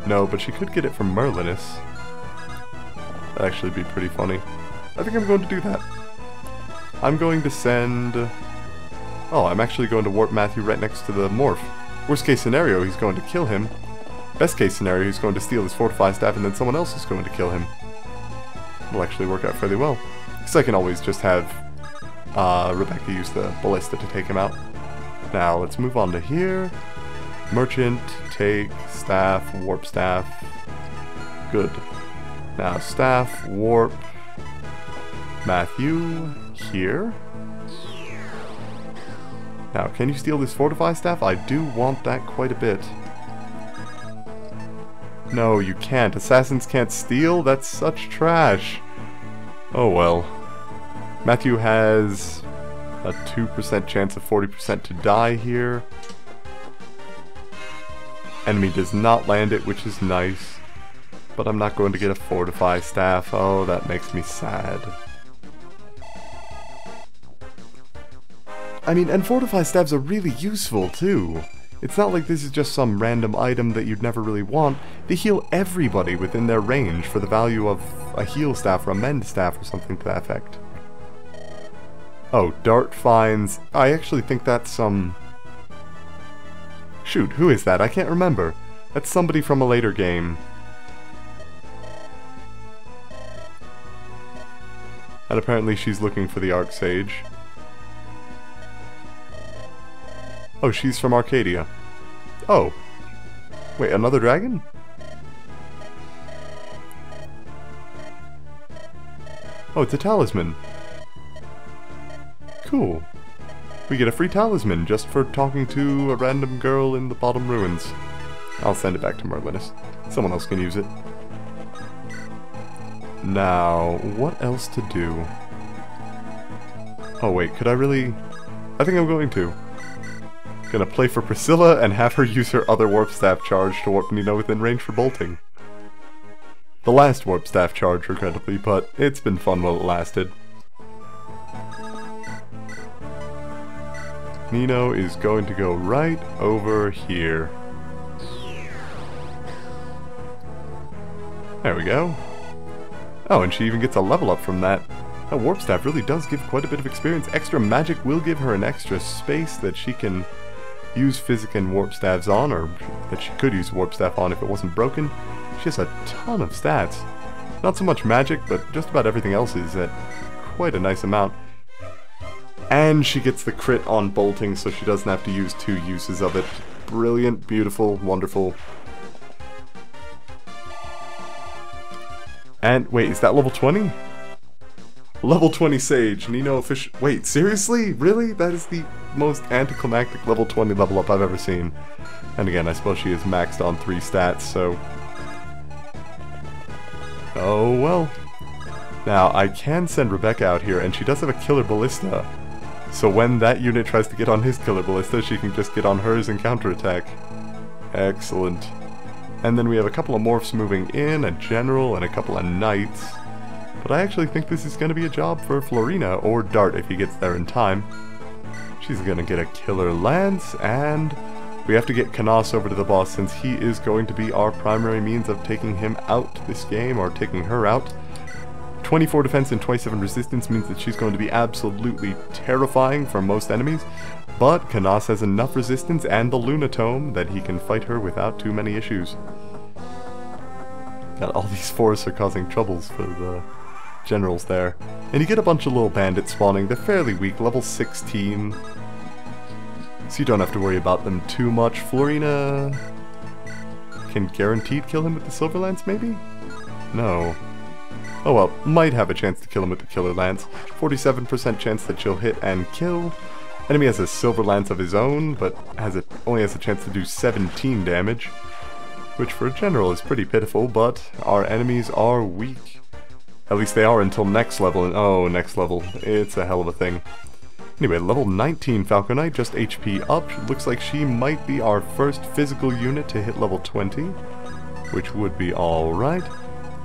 No, but she could get it from Merlinus. That'd actually be pretty funny. I think I'm going to do that. I'm going to send... Oh, I'm actually going to warp Matthew right next to the morph. Worst case scenario, he's going to kill him. Best case scenario, he's going to steal his fortify staff and then someone else is going to kill him. It'll actually work out fairly well. Because I can always just have Rebecca use the ballista to take him out. Now, let's move on to here. Merchant, take, staff, warp staff. Good. Now, staff, warp, Matthew, here. Now, can you steal this fortify staff? I do want that quite a bit. No, you can't. Assassins can't steal? That's such trash. Oh well. Matthew has a 2% chance of 40% to die here. Enemy does not land it, which is nice. But I'm not going to get a fortify staff. Oh, that makes me sad. I mean, and fortify staffs are really useful too. It's not like this is just some random item that you'd never really want. They heal everybody within their range for the value of a heal staff or a mend staff or something to that effect. Oh, dart finds... I actually think that's some... Shoot, who is that? I can't remember. That's somebody from a later game. And apparently she's looking for the Arcsage. Oh, she's from Arcadia. Oh. Wait, another dragon? Oh, it's a talisman. Cool. We get a free talisman just for talking to a random girl in the bottom ruins. I'll send it back to Merlinus. Someone else can use it. Now, what else to do? Oh wait, could I really... I think I'm going to. Gonna play for Priscilla and have her use her other warp staff charge to warp Nino within range for bolting. The last warp staff charge, regrettably, but it's been fun while it lasted. Nino is going to go right over here. There we go. Oh, and she even gets a level up from that. That warp staff really does give quite a bit of experience. Extra magic will give her an extra space that she can use physic and warp staffs on, or that she could use warp staff on if it wasn't broken. She has a ton of stats. Not so much magic, but just about everything else is at quite a nice amount. And she gets the crit on bolting, so she doesn't have to use 2 uses of it. Brilliant, beautiful, wonderful. And, wait, is that level 20? Level 20 Sage, Nino official. Wait, seriously? Really? That is the most anticlimactic level 20 level up I've ever seen. And again, I suppose she is maxed on 3 stats, so... Oh well. Now, I can send Rebecca out here, and she does have a Killer Ballista. So when that unit tries to get on his Killer Ballista, she can just get on hers and counterattack. Excellent. And then we have a couple of morphs moving in, a general, and a couple of knights. But I actually think this is going to be a job for Florina, or Dart if he gets there in time. She's going to get a Killer Lance, and we have to get Canas over to the boss since he is going to be our primary means of taking him out this game, or taking her out. 24 defense and 27 resistance means that she's going to be absolutely terrifying for most enemies, but Canas has enough resistance and the Lunatome that he can fight her without too many issues. God, all these forests are causing troubles for the generals there. And you get a bunch of little bandits spawning. They're fairly weak, level 16. So you don't have to worry about them too much. Florina can guaranteed kill him with the Silver Lance, maybe? No. Oh well, might have a chance to kill him with the Killer Lance. 47% chance that she'll hit and kill. Enemy has a Silver Lance of his own, but only has a chance to do 17 damage. Which for a general is pretty pitiful, but our enemies are weak. At least they are until next level, and oh, next level. It's a hell of a thing. Anyway, level 19 Falcon Knight, just HP up. Looks like she might be our first physical unit to hit level 20, which would be alright.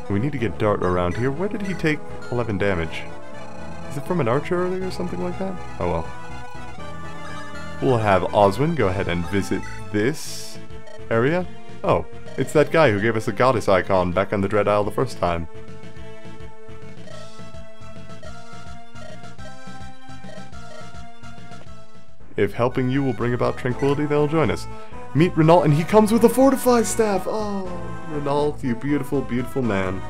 We need to get Dart around here. Where did he take 11 damage? Is it from an archer earlier or something like that? Oh well. We'll have Oswin go ahead and visit this area. Oh, it's that guy who gave us a goddess icon back on the Dread Isle the first time. If helping you will bring about tranquility, they'll join us. Meet Renault, and he comes with a Fortify Staff! Oh, Renault, you beautiful, beautiful man.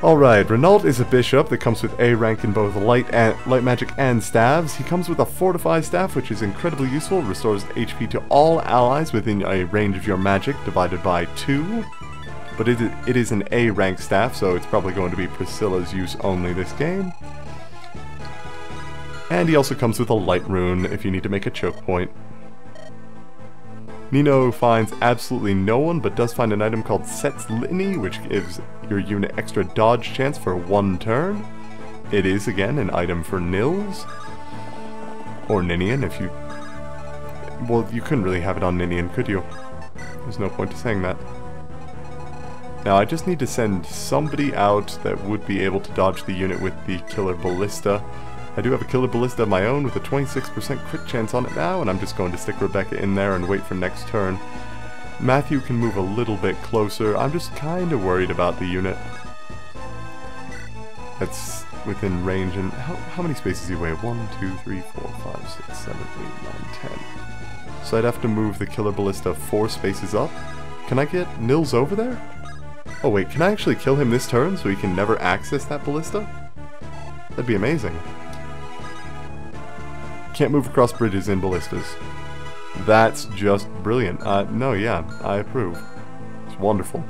Alright, Renault is a bishop that comes with A rank in both light magic and staves. He comes with a Fortify Staff, which is incredibly useful. Restores HP to all allies within a range of your magic, divided by 2. But it is an A rank staff, so it's probably going to be Priscilla's use only this game. And he also comes with a light rune if you need to make a choke point. Nino finds absolutely no one, but does find an item called Set's Litany, which gives your unit extra dodge chance for 1 turn. It is, again, an item for Nils. Or Ninian, if you... Well, you couldn't really have it on Ninian, could you? There's no point to saying that. Now, I just need to send somebody out that would be able to dodge the unit with the Killer Ballista. I do have a Killer Ballista of my own with a 26% crit chance on it now, and I'm just going to stick Rebecca in there and wait for next turn. Matthew can move a little bit closer. I'm just kind of worried about the unit. That's within range, and how many spaces do you weigh? 1, 2, 3, 4, 5, 6, 7, 8, 9, 10. So I'd have to move the Killer Ballista 4 spaces up. Can I get Nils over there? Oh wait, can I actually kill him this turn so he can never access that Ballista? That'd be amazing. Can't move across bridges in ballistas. That's just brilliant. No, yeah, I approve. It's wonderful.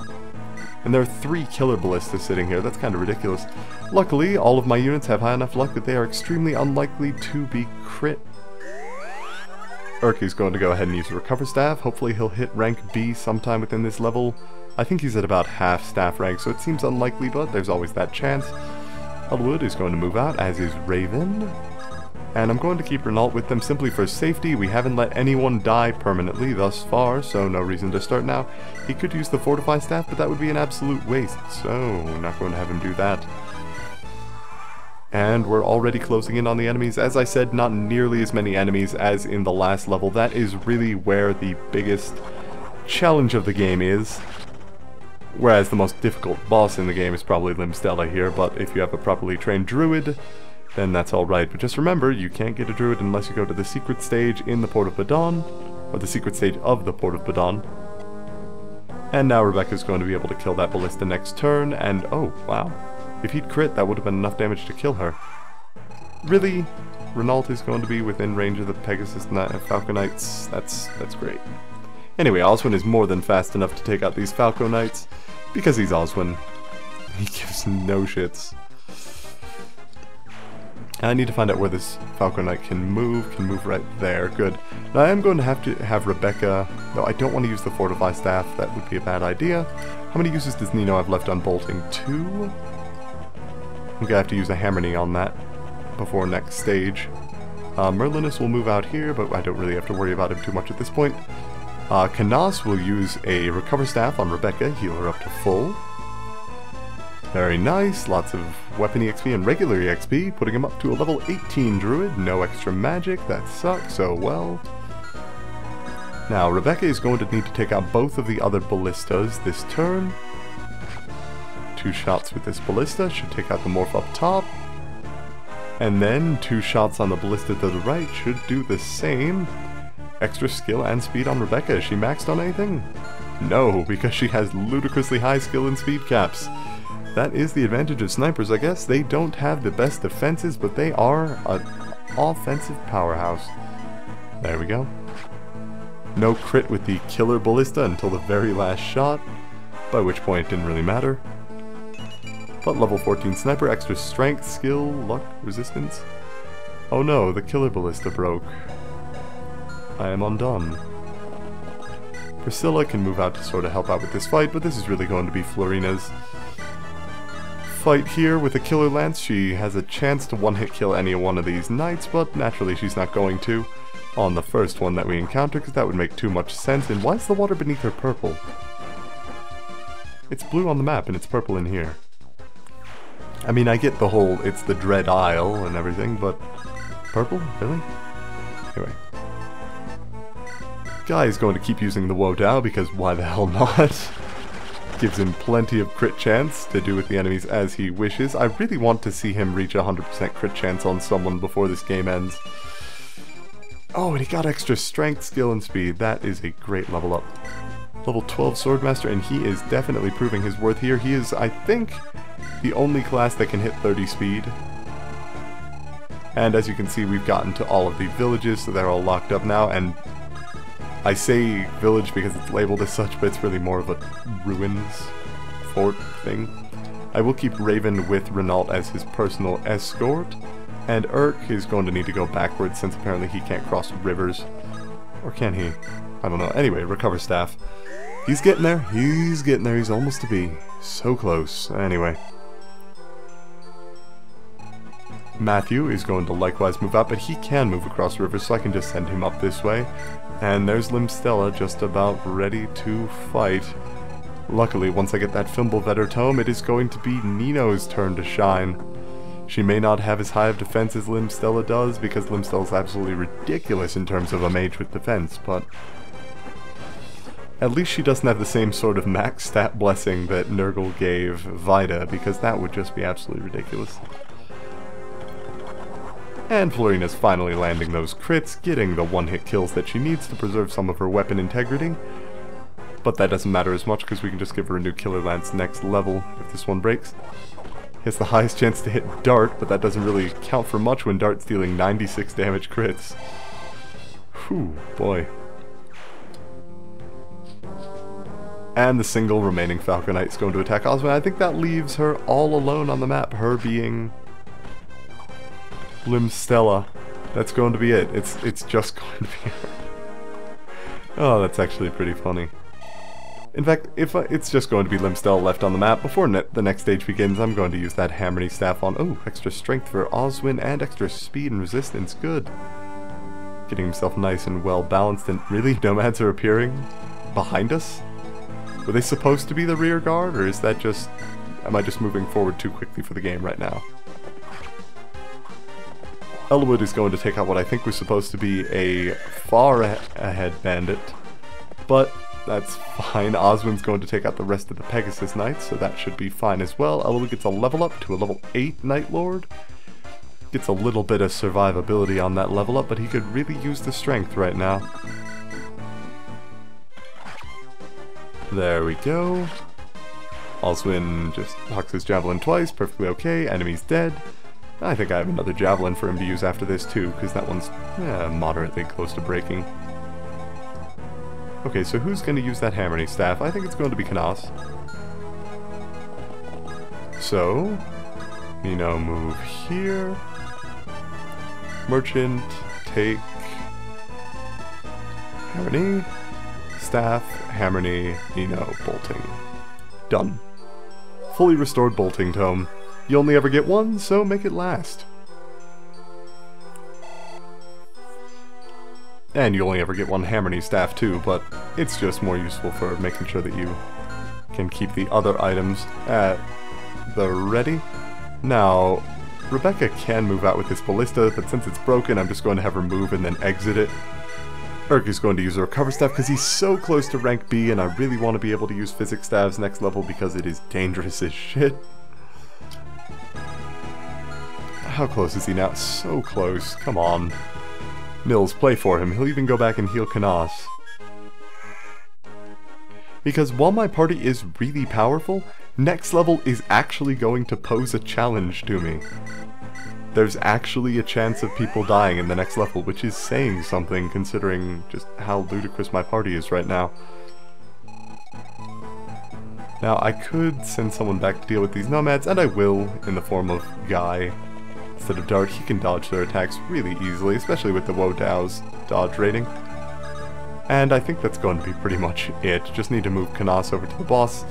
And there are 3 Killer Ballistas sitting here. That's kind of ridiculous. Luckily, all of my units have high enough luck that they are extremely unlikely to be crit. Urki's going to go ahead and use the Recover Staff. Hopefully he'll hit rank B sometime within this level. I think he's at about half staff rank, so it seems unlikely, but there's always that chance. Eliwood is going to move out, as is Raven. And I'm going to keep Renault with them simply for safety. We haven't let anyone die permanently thus far, so no reason to start now. He could use the Fortify Staff, but that would be an absolute waste, so we're not going to have him do that. And we're already closing in on the enemies. As I said, not nearly as many enemies as in the last level. That is really where the biggest challenge of the game is. Whereas the most difficult boss in the game is probably Limstella here, but if you have a properly trained druid, then that's alright. But just remember, you can't get a druid unless you go to the secret stage in the Port of Badon, or the secret stage of the Port of Badon. And now Rebecca's going to be able to kill that ballista next turn, and oh, wow. If he'd crit, that would have been enough damage to kill her. Really? Renault is going to be within range of the Pegasus Falco Knights. That's great. Anyway, Oswin is more than fast enough to take out these Falco Knights, because he's Oswin. He gives no shits. I need to find out where this Falco Knight can move right there, good. Now I am going to have Rebecca, though I don't want to use the Fortify Staff, that would be a bad idea. How many uses does Nino have left on bolting? 2? I'm going to have to use a Hammer Knee on that before next stage. Merlinus will move out here, but I don't really have to worry about him too much at this point. Canas will use a Recover Staff on Rebecca, heal her up to full. Very nice, lots of weapon EXP and regular EXP, putting him up to a level 18 druid, no extra magic, that sucks so well. Now, Rebecca is going to need to take out both of the other ballistas this turn. 2 shots with this ballista should take out the morph up top. And then 2 shots on the ballista to the right should do the same. Extra skill and speed on Rebecca. Is she maxed on anything? No, because she has ludicrously high skill and speed caps. That is the advantage of snipers, I guess. They don't have the best defenses, but they are an offensive powerhouse. There we go. No crit with the killer ballista until the very last shot, by which point it didn't really matter. But level 14 sniper, extra strength, skill, luck, resistance. Oh no, the killer ballista broke. I am undone. Priscilla can move out to sort of help out with this fight, but this is really going to be Florina's fight here with a killer lance. She has a chance to one-hit kill any one of these knights, but naturally she's not going to on the first one that we encounter, because that would make too much sense. And why is the water beneath her purple? It's blue on the map and it's purple in here. I mean, I get the whole it's the Dread Isle and everything, but purple? Really? Anyway. Guy is going to keep using the Woe Dao, because why the hell not? Gives him plenty of crit chance to do with the enemies as he wishes. I really want to see him reach 100% crit chance on someone before this game ends. Oh, and he got extra strength, skill, and speed. That is a great level up. Level 12 Swordmaster, and he is definitely proving his worth here. He is, I think, the only class that can hit 30 speed. And as you can see, we've gotten to all of the villages, so they're all locked up now, and I say village because it's labeled as such, but it's really more of a ruins fort thing. I will keep Raven with Renault as his personal escort, and Urk is going to need to go backwards since apparently he can't cross rivers. Or can he? I don't know. Anyway, Recover Staff. He's getting there, he's almost to be. So close. Anyway. Matthew is going to likewise move up, but he can move across rivers, so I can just send him up this way. And there's Limstella just about ready to fight. Luckily, once I get that Fimbulvetter tome, it is going to be Nino's turn to shine. She may not have as high of defense as Limstella does, because Limstella's absolutely ridiculous in terms of a mage with defense, but at least she doesn't have the same sort of max stat blessing that Nergal gave Vida, because that would just be absolutely ridiculous. And Florina's finally landing those crits, getting the one-hit kills that she needs to preserve some of her weapon integrity. But that doesn't matter as much, because we can just give her a new Killer Lance next level if this one breaks. He has the highest chance to hit Dart, but that doesn't really count for much when Dart's dealing 96 damage crits. Whew, boy. And the single remaining Falcon Knight is going to attack Oswin. I think that leaves her all alone on the map, her being Limstella. That's going to be it. It's just going to be her. Oh, that's actually pretty funny. In fact, if it's just going to be Limstella left on the map, before the next stage begins, I'm going to use that Hammer Knee Staff on. Oh, extra strength for Oswin and extra speed and resistance. Good. Getting himself nice and well balanced, and really, nomads are appearing behind us? Were they supposed to be the rear guard, or is that just... am I just moving forward too quickly for the game right now? Eliwood is going to take out what I think was supposed to be a far ahead bandit, but that's fine. Oswin's going to take out the rest of the Pegasus Knights, so that should be fine as well. Eliwood gets a level up to a level 8 Night Lord. Gets a little bit of survivability on that level up, but he could really use the strength right now. There we go. Oswin just hucks his javelin twice, perfectly okay. Enemy's dead. I think I have another javelin for him to use after this too, because that one's moderately close to breaking. Okay, so who's going to use that Harmony Staff? I think it's going to be Kanas. So, move here. Merchant, take Harmony, Staff, Harmony, bolting. Done. Fully restored bolting tome. You only ever get one, so make it last. And you only ever get one Harmony Staff too, but it's just more useful for making sure that you can keep the other items at the ready. Now, Rebecca can move out with this Ballista, but since it's broken, I'm just going to have her move and then exit it. Urk is going to use a Recover Staff because he's so close to rank B, and I really want to be able to use Physics Staves next level because it is dangerous as shit. How close is he now? So close. Come on. Nils, play for him. He'll even go back and heal Kanas. Because while my party is really powerful, next level is actually going to pose a challenge to me. There's actually a chance of people dying in the next level, which is saying something considering just how ludicrous my party is right now. Now, I could send someone back to deal with these nomads, and I will, in the form of Guy. Instead of Dart, he can dodge their attacks really easily, especially with the Woe Dao's dodge rating. And I think that's going to be pretty much it. Just need to move Kanas over to the boss.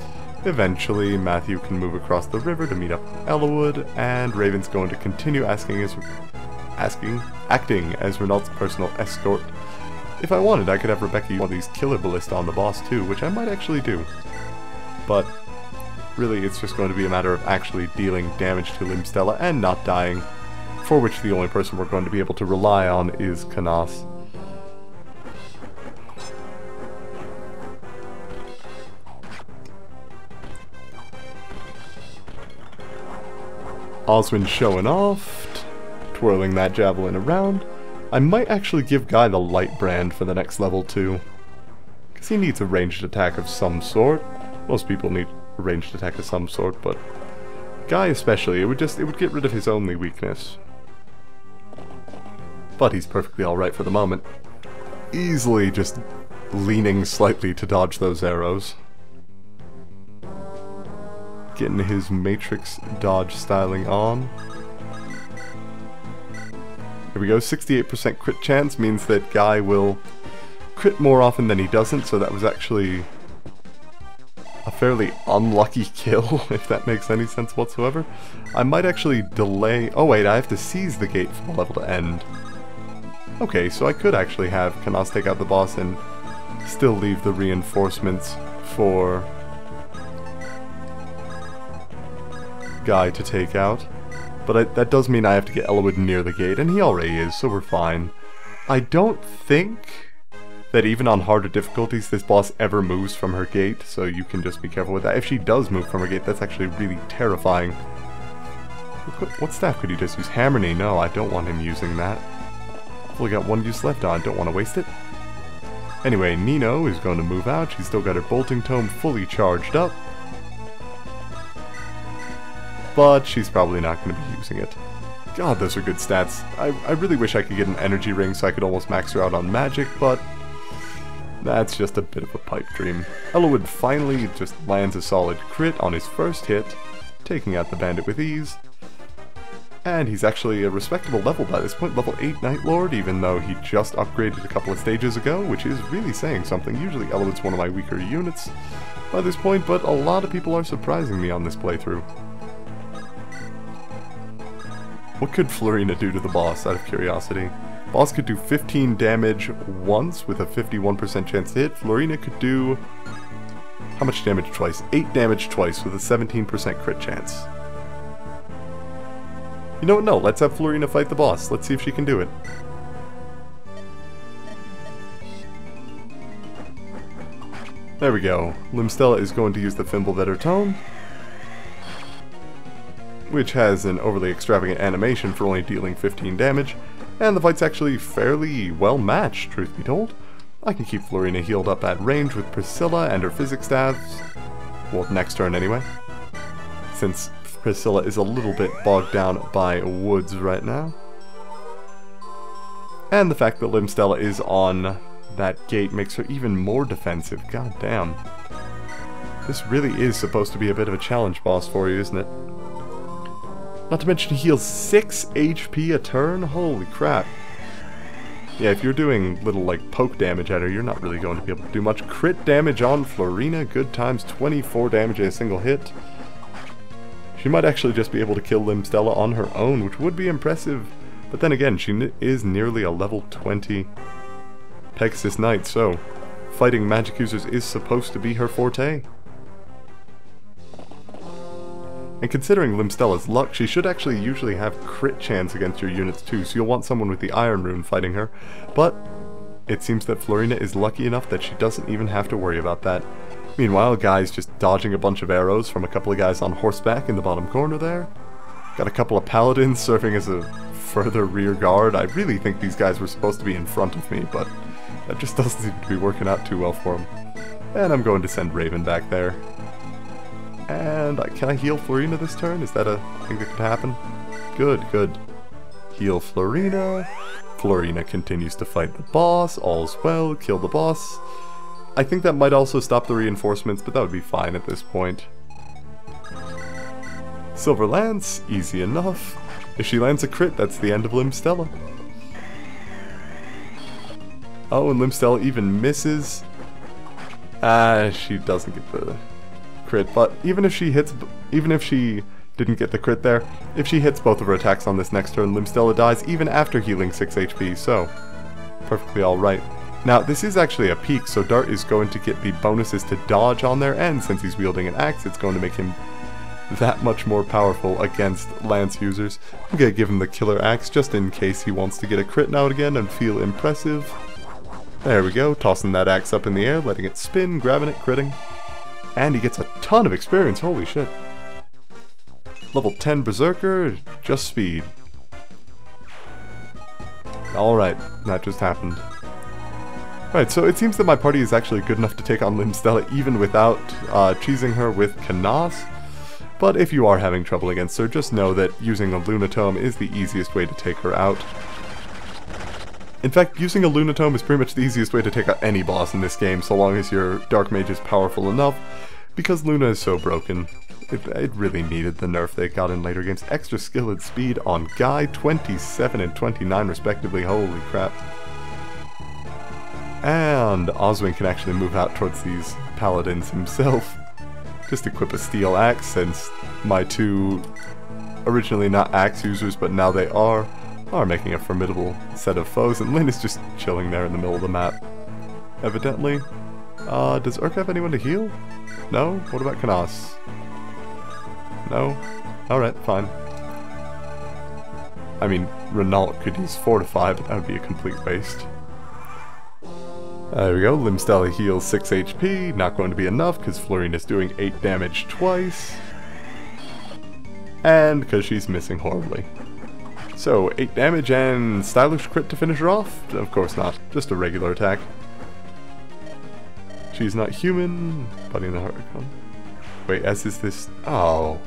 Eventually, Matthew can move across the river to meet up with Eliwood, and Raven's going to continue acting as Renault's personal escort. If I wanted, I could have Rebecca use one of these killer ballista on the boss too, which I might actually do. But really, it's just going to be a matter of actually dealing damage to Limstella and not dying, for which the only person we're going to be able to rely on is Kanas. Oswin showing off, twirling that javelin around. I might actually give Guy the light brand for the next level too, because he needs a ranged attack of some sort. Most people need a ranged attack of some sort, but Guy especially, it would get rid of his only weakness. But he's perfectly alright for the moment. Easily just leaning slightly to dodge those arrows. Getting his Matrix dodge styling on. Here we go, 68% crit chance means that Guy will crit more often than he doesn't, so that was actually a fairly unlucky kill, if that makes any sense whatsoever. I might actually delay... Oh wait, I have to seize the gate for the level to end. Okay, so I could actually have Kanas take out the boss and still leave the reinforcements for Guy to take out, but that does mean I have to get Eliwood near the gate, and he already is, so we're fine. I don't think that even on harder difficulties this boss ever moves from her gate, so you can just be careful with that. If she does move from her gate, that's actually really terrifying. What staff could he just use? Harmony? No, I don't want him using that. I've only got one use left on, don't want to waste it. Anyway, Nino is going to move out. She's still got her bolting tome fully charged up, but she's probably not going to be using it. God, those are good stats. I really wish I could get an energy ring so I could almost max her out on magic, but that's just a bit of a pipe dream. Eliwood finally just lands a solid crit on his first hit, taking out the bandit with ease. And he's actually a respectable level by this point, level 8 Night Lord, even though he just upgraded a couple of stages ago, which is really saying something. Usually Eliwood's one of my weaker units by this point, but a lot of people are surprising me on this playthrough. What could Florina do to the boss, out of curiosity? Boss could do 15 damage once with a 51% chance to hit. Florina could do... how much damage twice? 8 damage twice with a 17% crit chance. You know what, no, let's have Florina fight the boss. Let's see if she can do it. There we go. Limstella is going to use the Fimbulvetter Tome, which has an overly extravagant animation for only dealing 15 damage, and the fight's actually fairly well matched, truth be told. I can keep Florina healed up at range with Priscilla and her physics staves, well, next turn anyway, since Priscilla is a little bit bogged down by woods right now. And the fact that Limstella is on that gate makes her even more defensive. God damn. This really is supposed to be a bit of a challenge boss for you, isn't it? Not to mention he heals 6 HP a turn? Holy crap. Yeah, if you're doing little, like, poke damage at her, you're not really going to be able to do much. Crit damage on Florina, good times, 24 damage in a single hit. She might actually just be able to kill Limstella on her own, which would be impressive. But then again, she is nearly a level 20 Pegasus Knight, so fighting magic users is supposed to be her forte. And considering Limstella's luck, she should actually usually have crit chance against your units too, so you'll want someone with the Iron Rune fighting her. But it seems that Florina is lucky enough that she doesn't even have to worry about that. Meanwhile, Guy's just dodging a bunch of arrows from a couple of guys on horseback in the bottom corner there. Got a couple of paladins serving as a further rear guard. I really think these guys were supposed to be in front of me, but that just doesn't seem to be working out too well for them. And I'm going to send Raven back there. And can I heal Florina this turn? Is that a thing that could happen? Good, good. Heal Florina. Florina continues to fight the boss. All's well. Kill the boss. I think that might also stop the reinforcements, but that would be fine at this point. Silver Lance, easy enough. If she lands a crit, that's the end of Limstella. Oh, and Limstella even misses. She doesn't get the crit, but even if she didn't get the crit there, if she hits both of her attacks on this next turn, Limstella dies even after healing 6 HP, so perfectly alright. Now, this is actually a peak, so Dart is going to get the bonuses to dodge on there, and since he's wielding an axe, it's going to make him that much more powerful against lance users. I'm going to give him the killer axe just in case he wants to get a crit now and again and feel impressive. There we go, tossing that axe up in the air, letting it spin, grabbing it, critting. And he gets a ton of experience, holy shit. Level 10 Berserker, just speed. Alright, that just happened. Right, so it seems that my party is actually good enough to take on Limstella even without cheesing her with Canas. But if you are having trouble against her, just know that using a Lunatome is the easiest way to take her out. In fact, using a Lunatome is pretty much the easiest way to take out any boss in this game, so long as your Dark Mage is powerful enough, because Luna is so broken. It really needed the nerf they got in later games. Extra skill and speed on Guy, 27 and 29 respectively, holy crap. And Oswin can actually move out towards these paladins himself. Just equip a steel axe, since my two, originally not axe users, but now they are making a formidable set of foes, and Lyn is just chilling there in the middle of the map. Evidently. Does Urk have anyone to heal? No? What about Canas? No? Alright, fine. I mean, Renault could use Fortify, but that would be a complete waste. There we go, Limstella heals 6 HP, not going to be enough because Florina's doing 8 damage twice. And because she's missing horribly. So, 8 damage and stylish crit to finish her off? Of course not, just a regular attack. She's not human, Buddy in the Heart. Wait, S is this... Oh.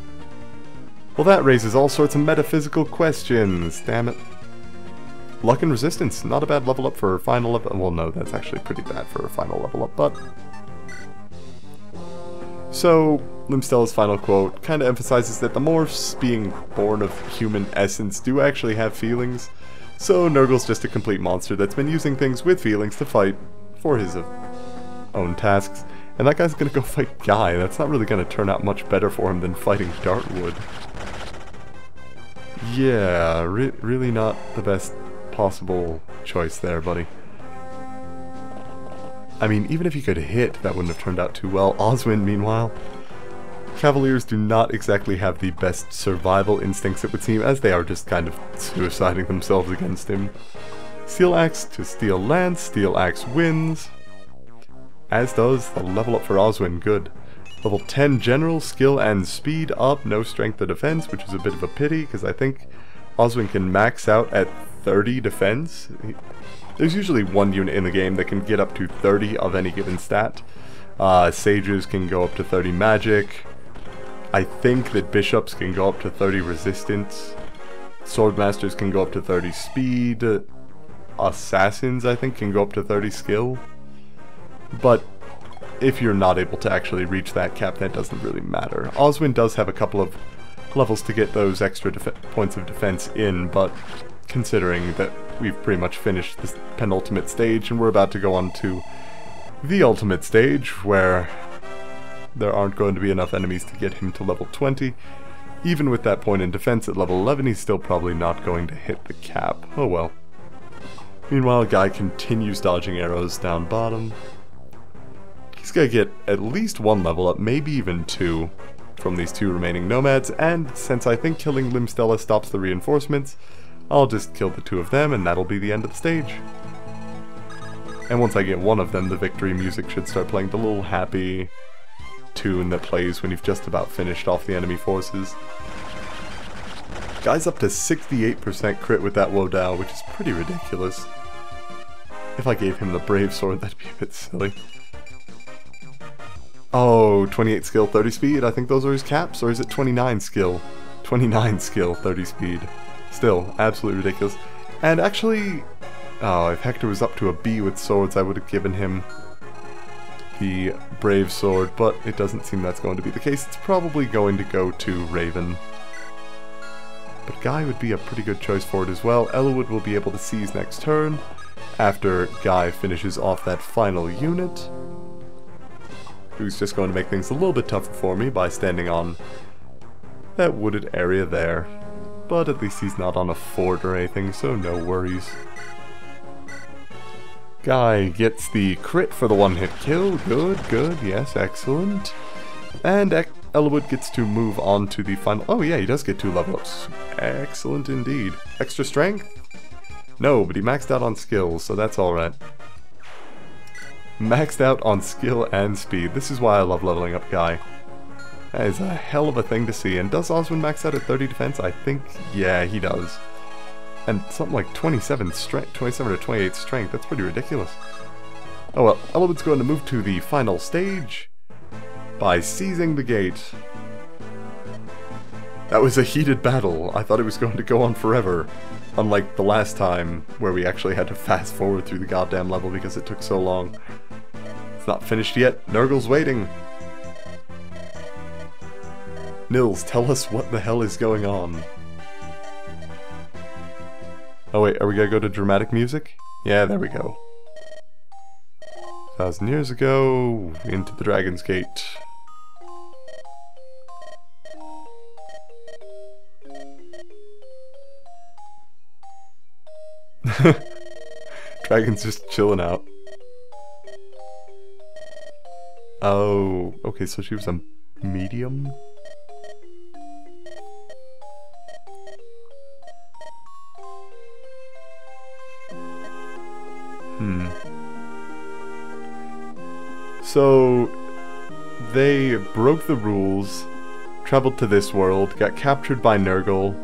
Well, that raises all sorts of metaphysical questions, damn it. Luck and Resistance, not a bad level up for a final level. Well, no, that's actually pretty bad for a final level up, but... So, Limstella's final quote kind of emphasizes that the morphs, being born of human essence, do actually have feelings. So, Nergal's just a complete monster that's been using things with feelings to fight for his own tasks. And that guy's gonna go fight Guy. That's not really gonna turn out much better for him than fighting Dartwood. Yeah, really not the best possible choice there, buddy. I mean, even if he could hit, that wouldn't have turned out too well. Oswin, meanwhile, Cavaliers do not exactly have the best survival instincts, it would seem, as they are just kind of suiciding themselves against him. Steel Axe to Steel Lance, Steel Axe wins. As does the level up for Oswin, good. Level 10 General, Skill and Speed up, no Strength or Defense, which is a bit of a pity, because I think Oswin can max out at 30 defense. There's usually one unit in the game that can get up to 30 of any given stat. Sages can go up to 30 magic. I think that bishops can go up to 30 resistance, swordmasters can go up to 30 speed, assassins I think can go up to 30 skill, but if you're not able to actually reach that cap, that doesn't really matter. Oswin does have a couple of levels to get those extra points of defense in, but considering that we've pretty much finished this penultimate stage and we're about to go on to the ultimate stage where there aren't going to be enough enemies to get him to level 20, even with that point in defense at level 11, he's still probably not going to hit the cap. Oh well. Meanwhile, Guy continues dodging arrows down bottom. He's gonna get at least one level up, maybe even two, from these two remaining nomads, and since I think killing Limstella stops the reinforcements, I'll just kill the two of them and that'll be the end of the stage. And once I get one of them, the victory music should start playing, the little happy tune that plays when you've just about finished off the enemy forces. Guy's up to 68% crit with that Wodao, which is pretty ridiculous. If I gave him the Brave Sword, that'd be a bit silly. Oh, 28 skill, 30 speed, I think those are his caps, or is it 29 skill? 29 skill, 30 speed. Still, absolutely ridiculous. And actually, oh, if Hector was up to a B with swords, I would have given him the Brave Sword, but it doesn't seem that's going to be the case. It's probably going to go to Raven. But Guy would be a pretty good choice for it as well. Eliwood will be able to seize next turn after Guy finishes off that final unit, who's just going to make things a little bit tougher for me by standing on that wooded area there. But at least he's not on a fort or anything, so no worries. Guy gets the crit for the one-hit kill. Good, good, yes, excellent. And Eliwood gets to move on to the final... Oh yeah, he does get 2 level ups. Excellent indeed. Extra strength? No, but he maxed out on skills, so that's alright. Maxed out on skill and speed. This is why I love leveling up Guy. That is a hell of a thing to see. And does Oswin max out at 30 defense? I think, yeah, he does. And something like 27 strength, 27 or 28 strength. That's pretty ridiculous. Oh well, Eliwood's going to move to the final stage by seizing the gate. That was a heated battle. I thought it was going to go on forever. Unlike the last time, where we actually had to fast forward through the goddamn level because it took so long. It's not finished yet. Nergal's waiting. Nils, tell us what the hell is going on. Oh wait, are we gonna go to dramatic music? Yeah, there we go. 1,000 years ago, into the Dragon's Gate. Dragon's just chilling out. Oh, okay, so she was a medium? So, they broke the rules, traveled to this world, got captured by Nergal.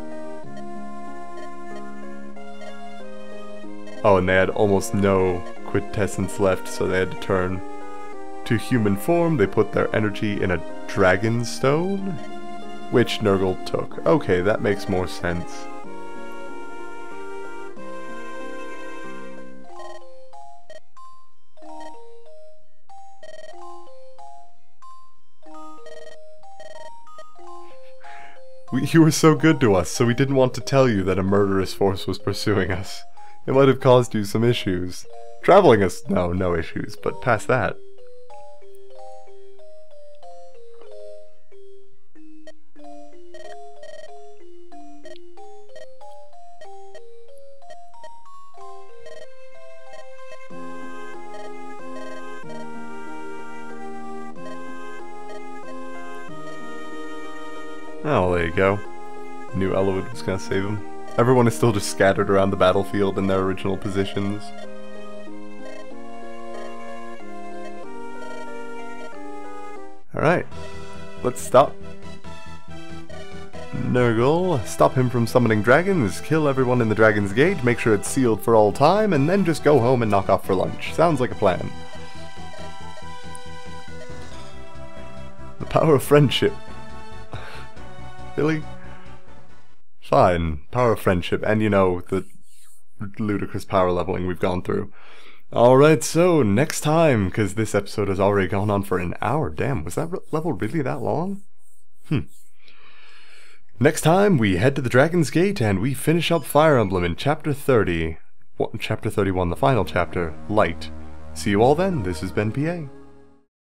Oh, and they had almost no quintessence left, so they had to turn to human form. They put their energy in a dragon stone, which Nergal took. Okay, that makes more sense. You were so good to us, so we didn't want to tell you that a murderous force was pursuing us. It might have caused you some issues. Traveling us, no issues, but past that. Oh, there you go. Knew Eliwood was gonna save him. Everyone is still just scattered around the battlefield in their original positions. Alright, let's stop Nergal, stop him from summoning dragons, kill everyone in the Dragon's Gate, make sure it's sealed for all time, and then just go home and knock off for lunch. Sounds like a plan. The power of friendship. Really? Fine. Power of friendship, and you know, the ludicrous power leveling we've gone through. Alright, so next time, because this episode has already gone on for an hour. Damn, was that level really that long? Next time, we head to the Dragon's Gate and we finish up Fire Emblem in Chapter 30. Chapter 31, the final chapter, Light. See you all then, this has been PA.